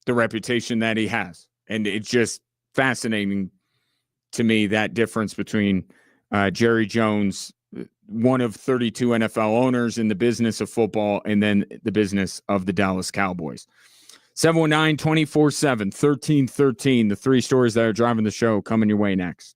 the reputation that he has. And it's just fascinating to me, that difference between Jerry Jones one of 32 NFL owners in the business of football, and then the business of the Dallas Cowboys. 719-247-1313, the three stories that are driving the show coming your way next.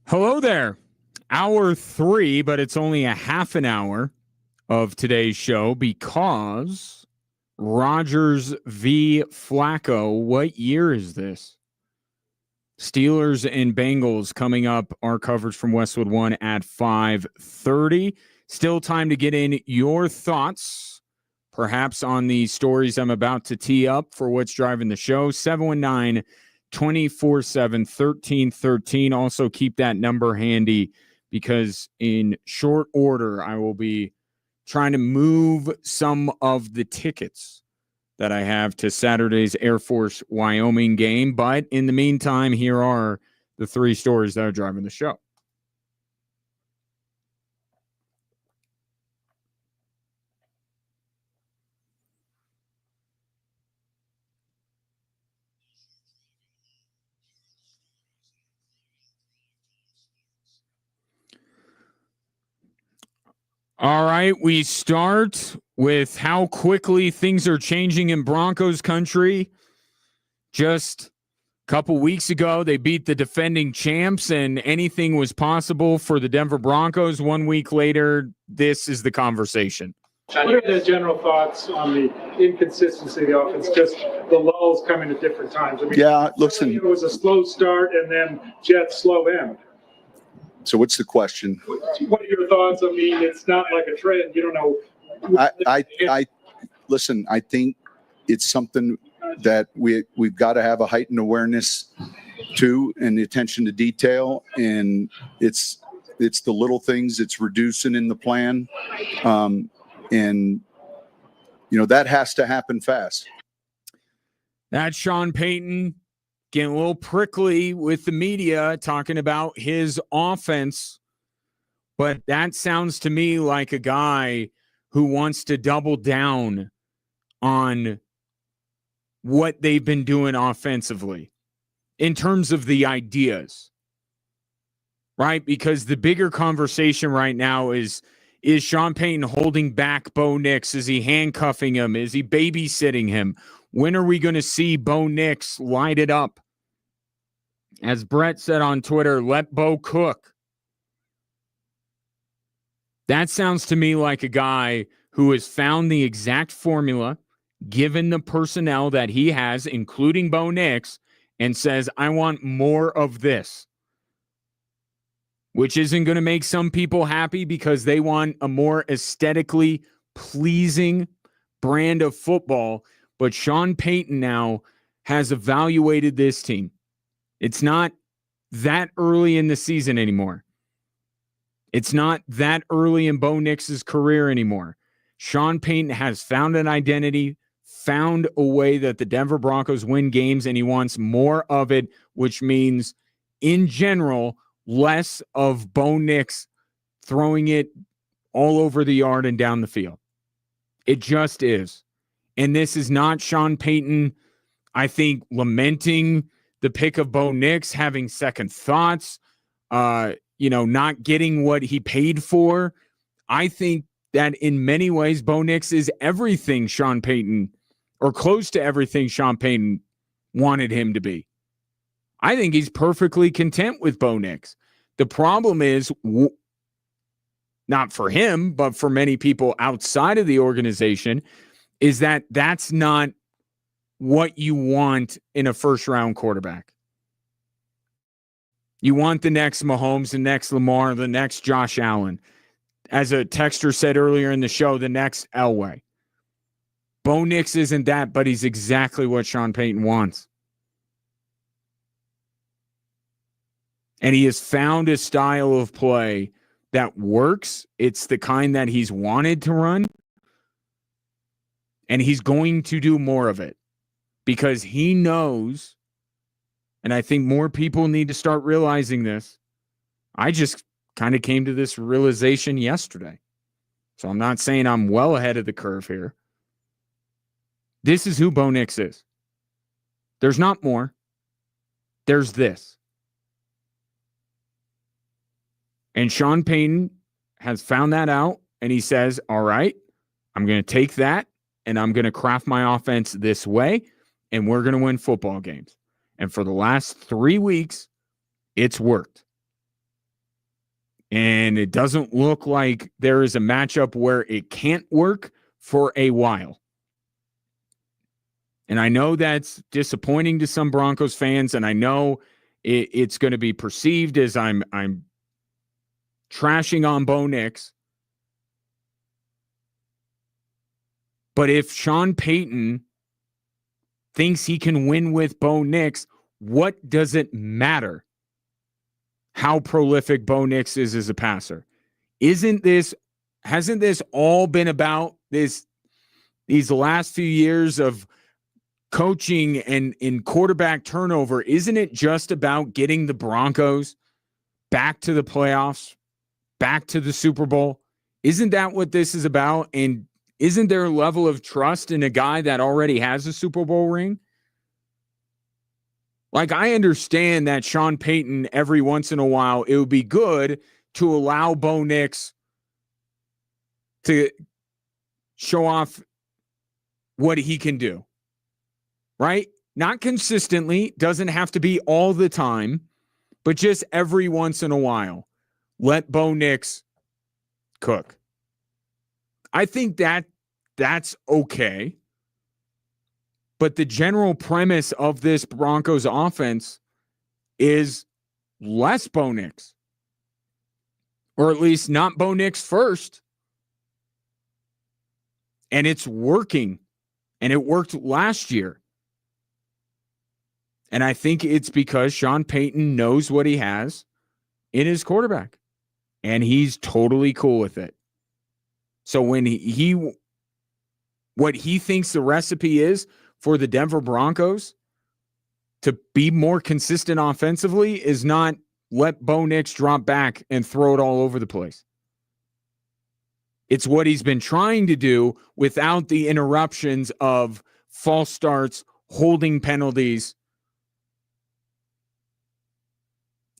Hello there. Hour 3, but it's only a half an hour of today's show because Rodgers v. Flacco. What year is this? Steelers and Bengals coming up. Our coverage from Westwood One at 5:30. Still time to get in your thoughts, perhaps on the stories I'm about to tee up for what's driving the show. 719-247-1313. Also keep that number handy because in short order, I will be trying to move some of the tickets that I have to Saturday's Air Force Wyoming game. But in the meantime, here are the 3 stories that are driving the show. All right, we start with how quickly things are changing in Broncos country. Just a couple weeks ago, they beat the defending champs, and anything was possible for the Denver Broncos. 1 week later, this is the conversation.
What are the general thoughts on the inconsistency of the offense? Just the lulls coming at different times. I mean,
Yeah, listen.
it was a slow start and then Jets slow end.
So what's the question?
What are your thoughts? I mean, it's not like a trend. You don't know.
I listen. I think it's something that we've got to have a heightened awareness to, and the attention to detail. And it's the little things. It's reducing in the plan, and that has to happen fast.
That's Sean Payton getting a little prickly with the media talking about his offense. But that sounds to me like a guy who wants to double down on what they've been doing offensively in terms of the ideas, right? Because the bigger conversation right now is Sean Payton holding back Bo Nix? Is he handcuffing him? Is he babysitting him? When are we going to see Bo Nix light it up? As Brett said on Twitter, let Bo cook. That sounds to me like a guy who has found the exact formula, given the personnel that he has, including Bo Nix, and says, I want more of this. Which isn't going to make some people happy because they want a more aesthetically pleasing brand of football. But Sean Payton now has evaluated this team. It's not that early in the season anymore. It's not that early in Bo Nix's career anymore. Sean Payton has found an identity, found a way that the Denver Broncos win games, and he wants more of it, which means, in general, less of Bo Nix throwing it all over the yard and down the field. It just is. And this is not Sean Payton, I think, lamenting the pick of Bo Nix, having second thoughts, not getting what he paid for. I think that in many ways, Bo Nix is everything Sean Payton, or close to everything Sean Payton wanted him to be. I think he's perfectly content with Bo Nix. The problem is, not for him, but for many people outside of the organization, is that that's not what you want in a first-round quarterback. You want the next Mahomes, the next Lamar, the next Josh Allen. As a texter said earlier in the show, the next Elway. Bo Nix isn't that, but he's exactly what Sean Payton wants. And he has found a style of play that works. It's the kind that he's wanted to run. And he's going to do more of it because he knows, and I think more people need to start realizing this. I just kind of came to this realization yesterday. So I'm not saying I'm well ahead of the curve here. This is who Bo Nix is. There's not more. There's this. And Sean Payton has found that out, and he says, all right, I'm going to take that, and I'm going to craft my offense this way, and we're going to win football games. And for the last 3 weeks, it's worked. And it doesn't look like there is a matchup where it can't work for a while. And I know that's disappointing to some Broncos fans, and I know it's going to be perceived as I'm trashing on Bo Nix. But if Sean Payton thinks he can win with Bo Nix, what does it matter how prolific Bo Nix is as a passer? Hasn't this all been about these last few years of coaching and in quarterback turnover? Isn't it just about getting the Broncos back to the playoffs, back to the Super Bowl? Isn't that what this is about? And isn't there a level of trust in a guy that already has a Super Bowl ring? Like, I understand that Sean Payton, every once in a while, it would be good to allow Bo Nix to show off what he can do, right? Not consistently, doesn't have to be all the time, but just every once in a while, let Bo Nix cook. I think that's okay. But the general premise of this Broncos offense is less Bo Nix. Or at least not Bo Nix first. And it's working. And it worked last year. And I think it's because Sean Payton knows what he has in his quarterback. And he's totally cool with it. So when what he thinks the recipe is for the Denver Broncos to be more consistent offensively is not let Bo Nix drop back and throw it all over the place. It's what he's been trying to do without the interruptions of false starts, holding penalties,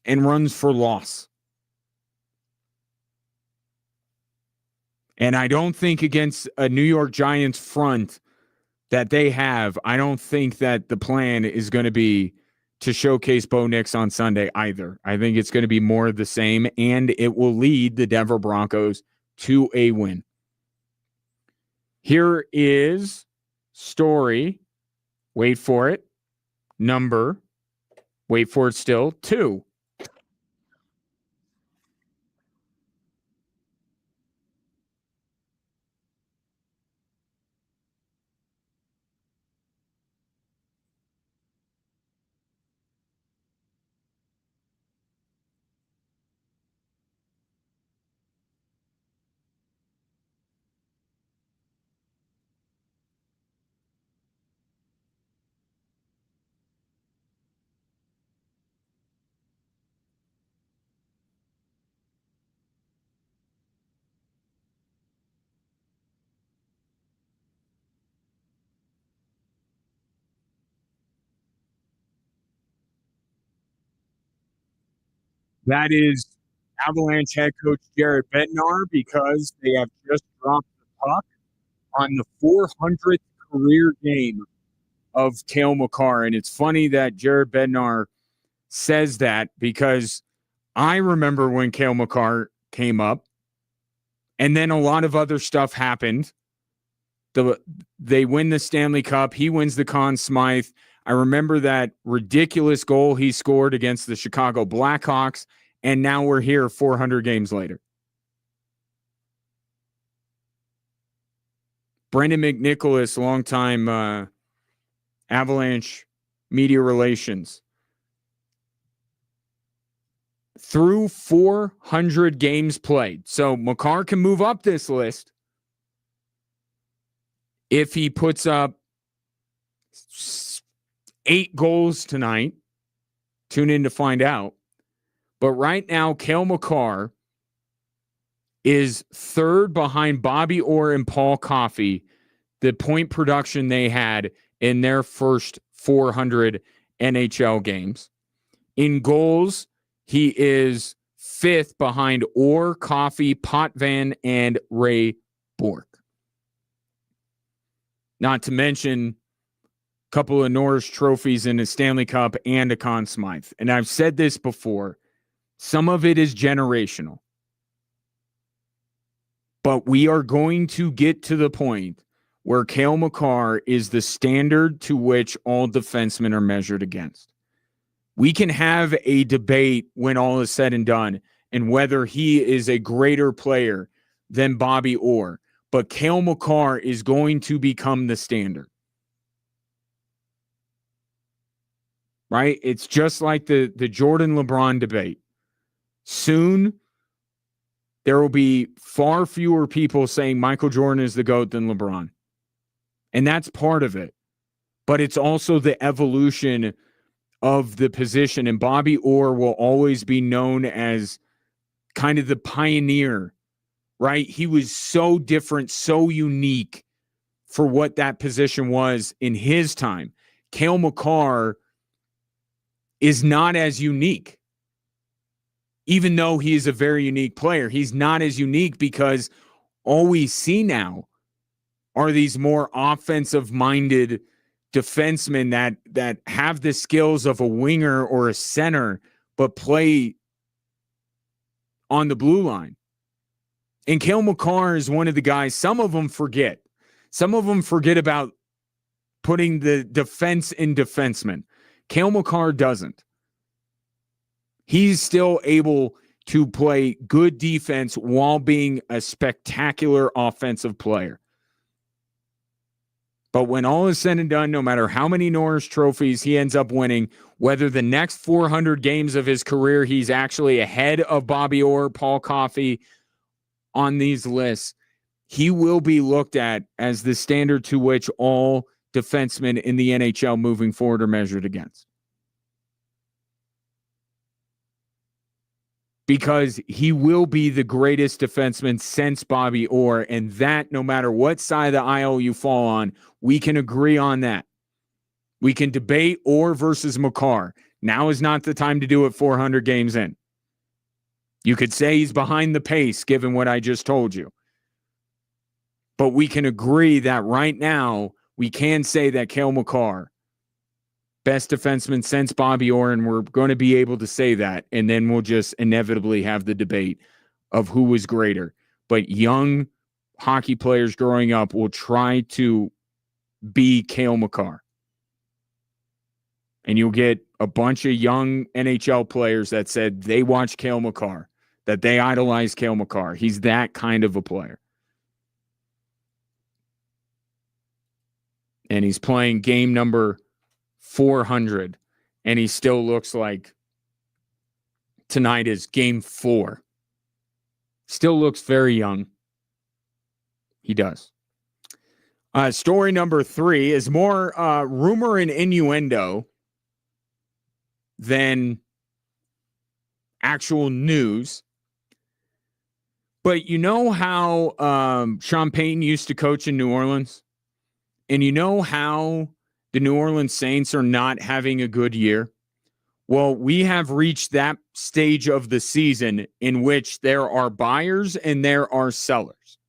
and runs for loss. And I don't think against a New York Giants front that they have, I don't think that the plan is going to be to showcase Bo Nix on Sunday either. I think it's going to be more of the same, and it will lead the Denver Broncos to a win. Here is story, wait for it, number, wait for it still, 2. That is Avalanche head coach Jared Bednar, because they have just dropped the puck on the 400th career game of Cale Makar. And it's funny that Jared Bednar says that, because I remember when Cale Makar came up, and then a lot of other stuff happened. They win the Stanley Cup. He wins the Conn Smythe. I remember that ridiculous goal he scored against the Chicago Blackhawks, and now we're here 400 games later. Brendan McNicholas, longtime Avalanche media relations, through 400 games played. So Makar can move up this list if he puts up 8 goals tonight. Tune in to find out. But right now, Cale Makar is third behind Bobby Orr and Paul Coffey, the point production they had in their first 400 NHL games. In goals, he is 5th behind Orr, Coffey, Potvin, and Ray Bourque. Not to mention a couple of Norris trophies in a Stanley Cup and a Conn Smythe. And I've said this before, some of it is generational. But we are going to get to the point where Cale Makar is the standard to which all defensemen are measured against. We can have a debate when all is said and done and whether he is a greater player than Bobby Orr, but Cale Makar is going to become the standard. Right? It's just like the Jordan LeBron debate. Soon, there will be far fewer people saying Michael Jordan is the GOAT than LeBron. And that's part of it. But it's also the evolution of the position. And Bobby Orr will always be known as kind of the pioneer, right? He was so different, so unique for what that position was in his time. Cale Makar is not as unique. Even though he is a very unique player, he's not as unique because all we see now are these more offensive-minded defensemen that have the skills of a winger or a center, but play on the blue line. And Cale Makar is one of the guys, some of them forget. Some of them forget about putting the defense in defensemen. Cale Makar doesn't. He's still able to play good defense while being a spectacular offensive player. But when all is said and done, no matter how many Norris trophies he ends up winning, whether the next 400 games of his career he's actually ahead of Bobby Orr, Paul Coffey on these lists, he will be looked at as the standard to which all defensemen in the NHL moving forward are measured against. Because he will be the greatest defenseman since Bobby Orr, and that, no matter what side of the aisle you fall on, we can agree on that. We can debate Orr versus Makar. Now is not the time to do it 400 games in. You could say he's behind the pace, given what I just told you. But we can agree that right now, we can say that Cale Makar, best defenseman since Bobby Orr, and we're going to be able to say that, and then we'll just inevitably have the debate of who was greater. But young hockey players growing up will try to be Cale Makar. And you'll get a bunch of young NHL players that said they watched Cale Makar, that they idolized Cale Makar. He's that kind of a player. And he's playing game number 400, and he still looks like tonight is game 4. Still looks very young. He does. Story number 3 is more rumor and innuendo than actual news. But you know how Sean Payton used to coach in New Orleans? And you know how the New Orleans Saints are not having a good year? Well, we have reached that stage of the season in which there are buyers and there are sellers.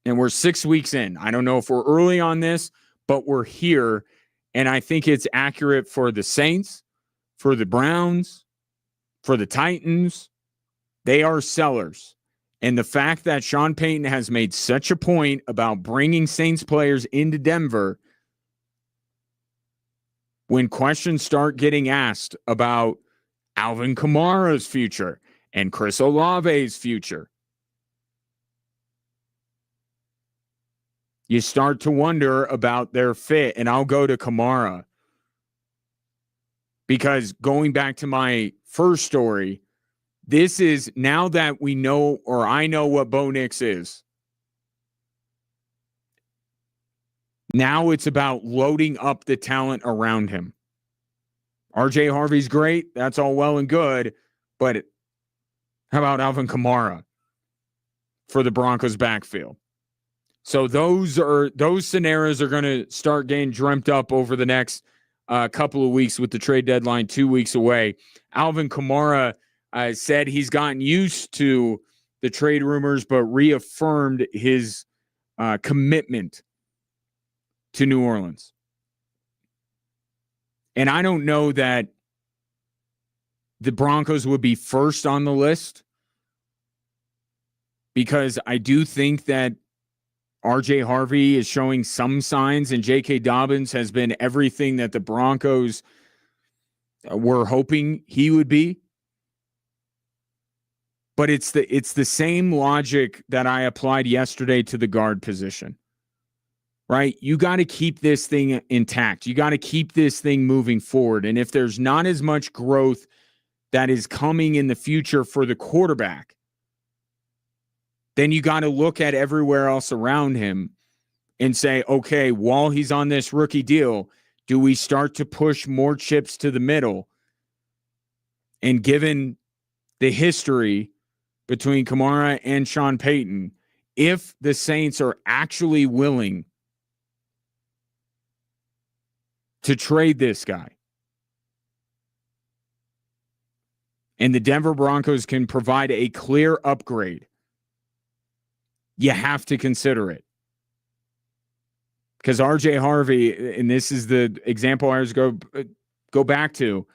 And we're 6 weeks in. I don't know if we're early on this, but we're here. And I think it's accurate for the Saints, for the Browns, for the Titans. They are sellers. And the fact that Sean Payton has made such a point about bringing Saints players into Denver, when questions start getting asked about Alvin Kamara's future and Chris Olave's future, you start to wonder about their fit. And I'll go to Kamara because going back to my first story, this is now that we know, or I know what Bo Nix is. Now it's about loading up the talent around him. RJ Harvey's great. That's all well and good. But how about Alvin Kamara for the Broncos backfield? So those scenarios are going to start getting dreamt up over the next couple of weeks with the trade deadline 2 weeks away. Alvin Kamara said he's gotten used to the trade rumors, but reaffirmed his commitment to New Orleans. And I don't know that the Broncos would be first on the list, because I do think that RJ Harvey is showing some signs, and J.K. Dobbins has been everything that the Broncos were hoping he would be. But it's the same logic that I applied yesterday to the guard position, right? You got to keep this thing intact. You got to keep this thing moving forward. And if there's not as much growth that is coming in the future for the quarterback, then you got to look at everywhere else around him and say, okay, while he's on this rookie deal, do we start to push more chips to the middle? And given the history between Kamara and Sean Payton, if the Saints are actually willing to trade this guy and the Denver Broncos can provide a clear upgrade, you have to consider it. Because RJ Harvey, and this is the example I was go back to,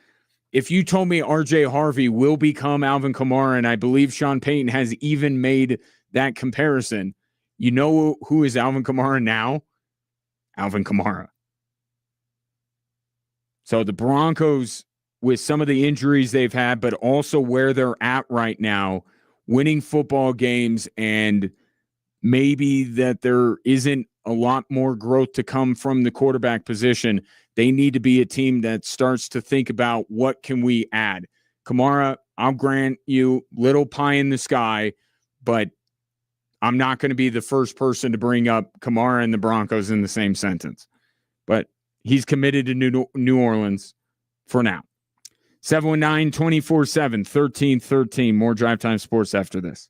if you told me RJ Harvey will become Alvin Kamara, and I believe Sean Payton has even made that comparison, you know who is Alvin Kamara now? Alvin Kamara. So the Broncos, with some of the injuries they've had, but also where they're at right now, winning football games, and maybe that there isn't a lot more growth to come from the quarterback position, they need to be a team that starts to think about what can we add. Kamara, I'll grant you little pie in the sky, but I'm not going to be the first person to bring up Kamara and the Broncos in the same sentence. But he's committed to New Orleans for now. 719-24-7-1313. More Drive Time Sports after this.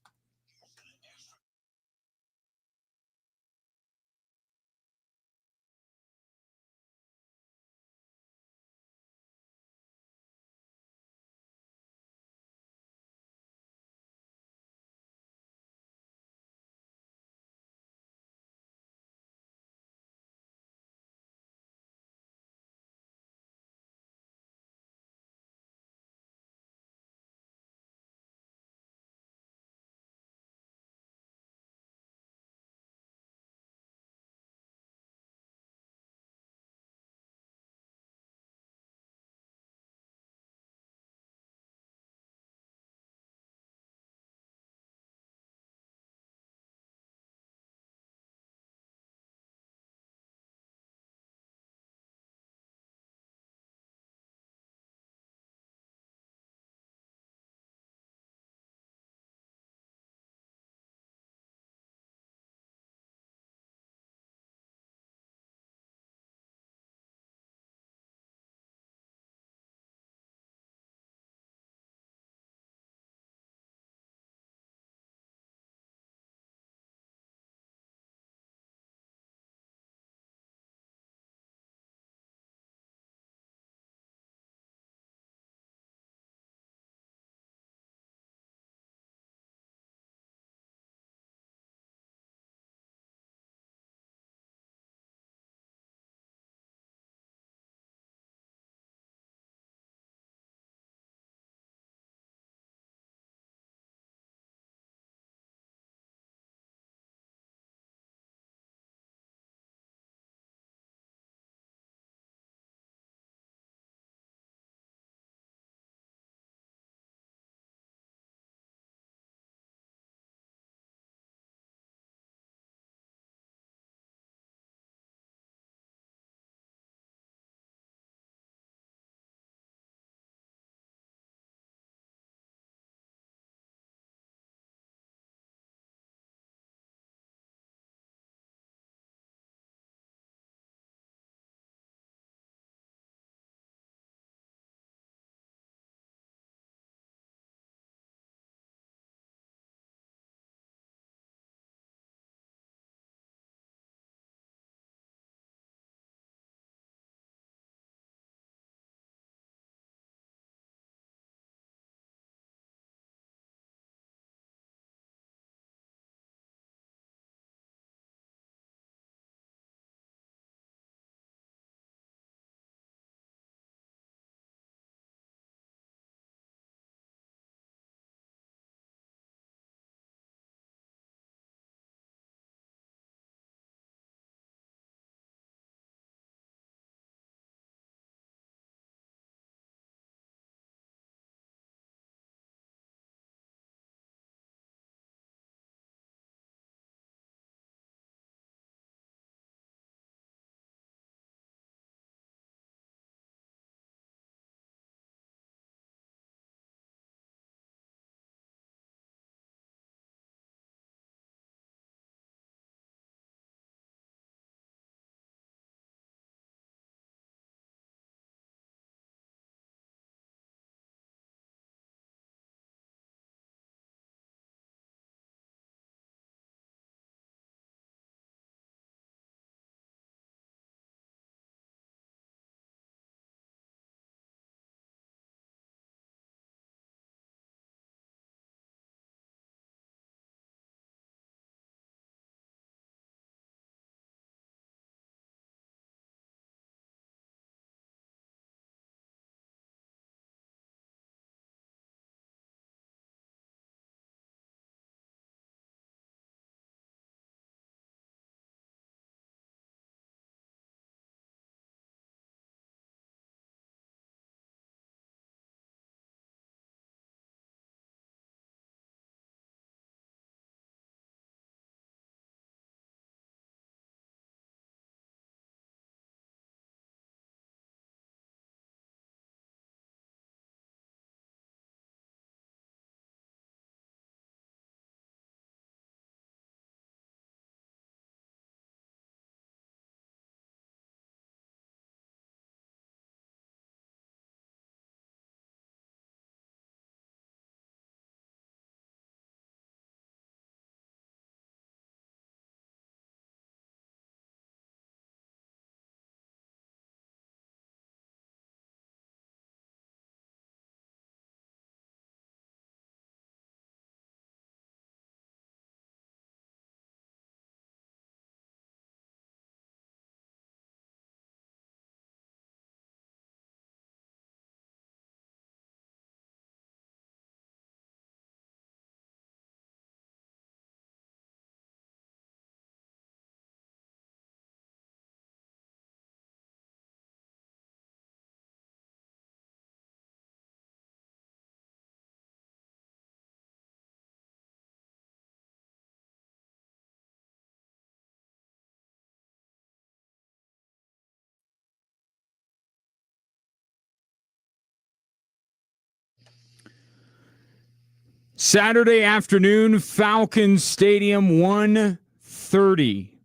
Saturday afternoon, Falcons Stadium, 1:30.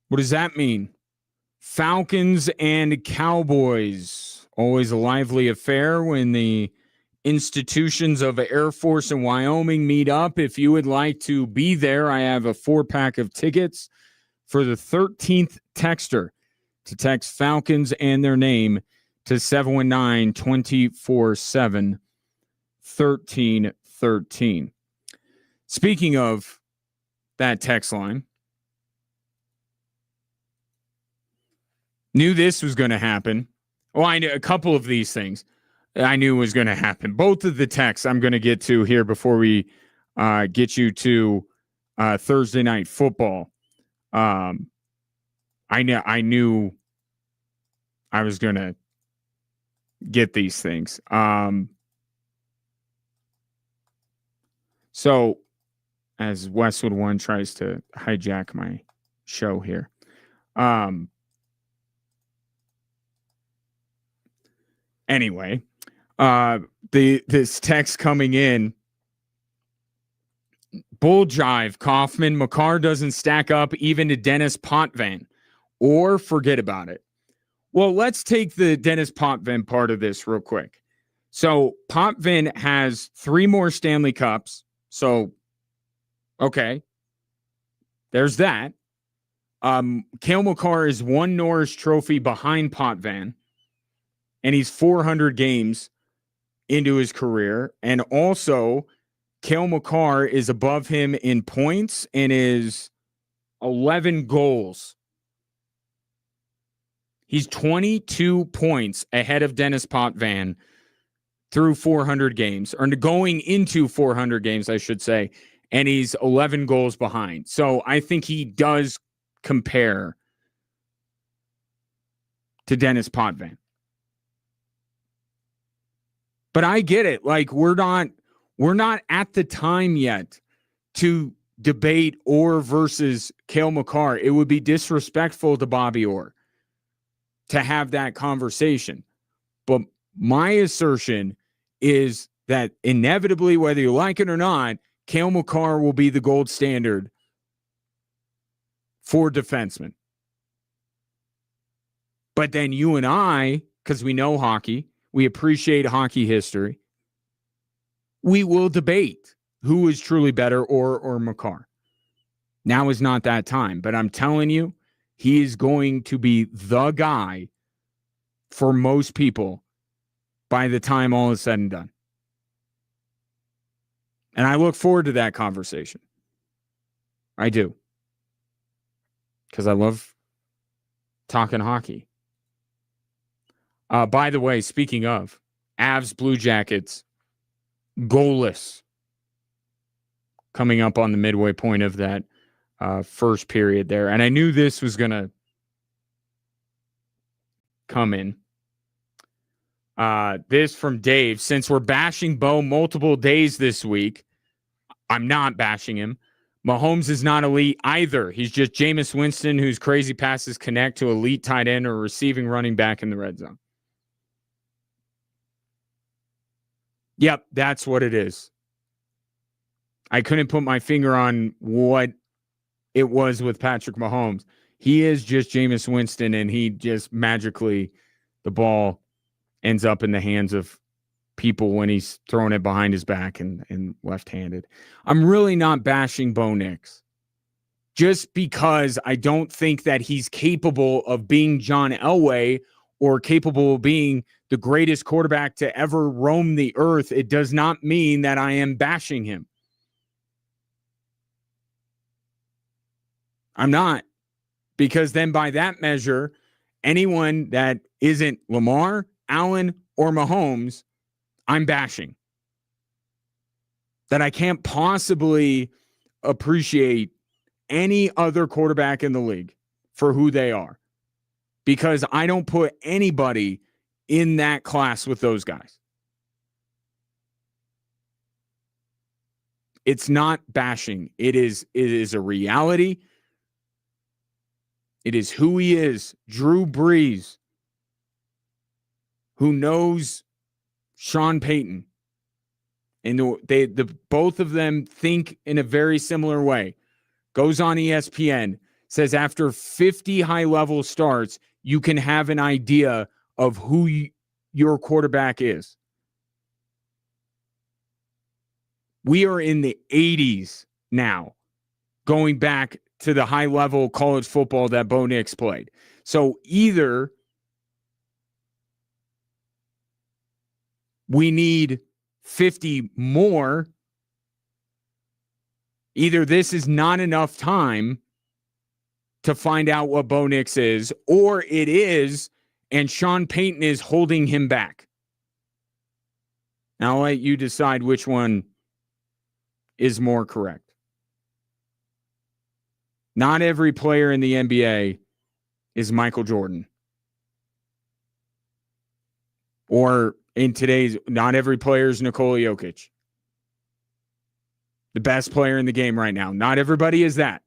What does that mean? Falcons and Cowboys. Always a lively affair when the institutions of Air Force and Wyoming meet up. If you would like to be there, I have a 4-pack of tickets for the 13th texter to text Falcons and their name to 719-247-1313. Speaking of that text line, knew this was going to happen. Well, I knew a couple of these things I knew was going to happen. Both of the texts I'm going to get to here before we get you to Thursday night football. I knew I was going to get these things. So as Westwood One tries to hijack my show here. Anyway, this text coming in, bull jive, Kaufman, McCarr doesn't stack up even to Dennis Potvin, or forget about it. Well, let's take the Dennis Potvin part of this real quick. So Potvin has 3 more Stanley Cups. So, okay, there's that. Cale McCarr is 1 Norris Trophy behind Potvin. And he's 400 games into his career. And also, Cale McCarr is above him in points and is 11 goals. He's 22 points ahead of Dennis Potvin through 400 games, or going into 400 games, I should say. And he's 11 goals behind. So I think he does compare to Dennis Potvin. But I get it. Like, we're not at the time yet to debate Orr versus Cale McCarr. It would be disrespectful to Bobby Orr to have that conversation. But my assertion is that inevitably, whether you like it or not, Cale McCarr will be the gold standard for defensemen. But then you and I, because we know hockey, we appreciate hockey history, we will debate who is truly better, or McCarr. Now is not that time, but I'm telling you, he is going to be the guy for most people by the time all is said and done. And I look forward to that conversation. I do. Because I love talking hockey. By the way, speaking of, Avs Blue Jackets, goalless, coming up on the midway point of that first period there. And I knew this was going to come in. This from Dave. Since we're bashing Bo multiple days this week, I'm not bashing him. Mahomes is not elite either. He's just Jameis Winston, whose crazy passes connect to elite tight end or receiving running back in the red zone. Yep, that's what it is. I couldn't put my finger on what it was with Patrick Mahomes. He is just Jameis Winston, and he just magically, the ball ends up in the hands of people when he's throwing it behind his back and left-handed. I'm really not bashing Bo Nix just because I don't think that he's capable of being John Elway or capable of being the greatest quarterback to ever roam the earth. It does not mean that I am bashing him. I'm not, because then by that measure, anyone that isn't Lamar, Allen, or Mahomes, I'm bashing. That I can't possibly appreciate any other quarterback in the league for who they are, because I don't put anybody in that class with those guys. It's not bashing. It is a reality. It is who he is. Drew Brees, who knows Sean Payton, and both of them think in a very similar way. Goes on ESPN, says after 50 high-level starts, you can have an idea of who your quarterback is. We are in the 80s now, going back to the high-level college football that Bo Nix played. So either we need 50 more, either this is not enough time to find out what Bo Nix is, or it is, and Sean Payton is holding him back. Now I'll let you decide which one is more correct. Not every player in the NBA is Michael Jordan. Or in today's, not every player is Nikola Jokic. The best player in the game right now. Not everybody is that.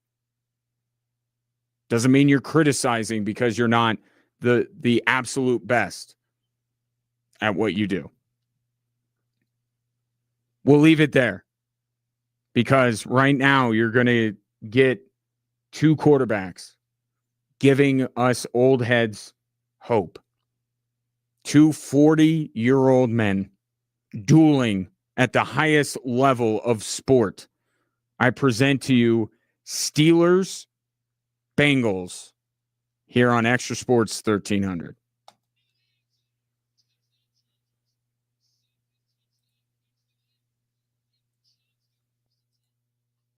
Doesn't mean you're criticizing because you're not the absolute best at what you do. We'll leave it there because right now you're going to get two quarterbacks giving us old heads hope. Two 40-year-old men dueling at the highest level of sport. I present to you Steelers, Bengals here on Extra Sports 1300.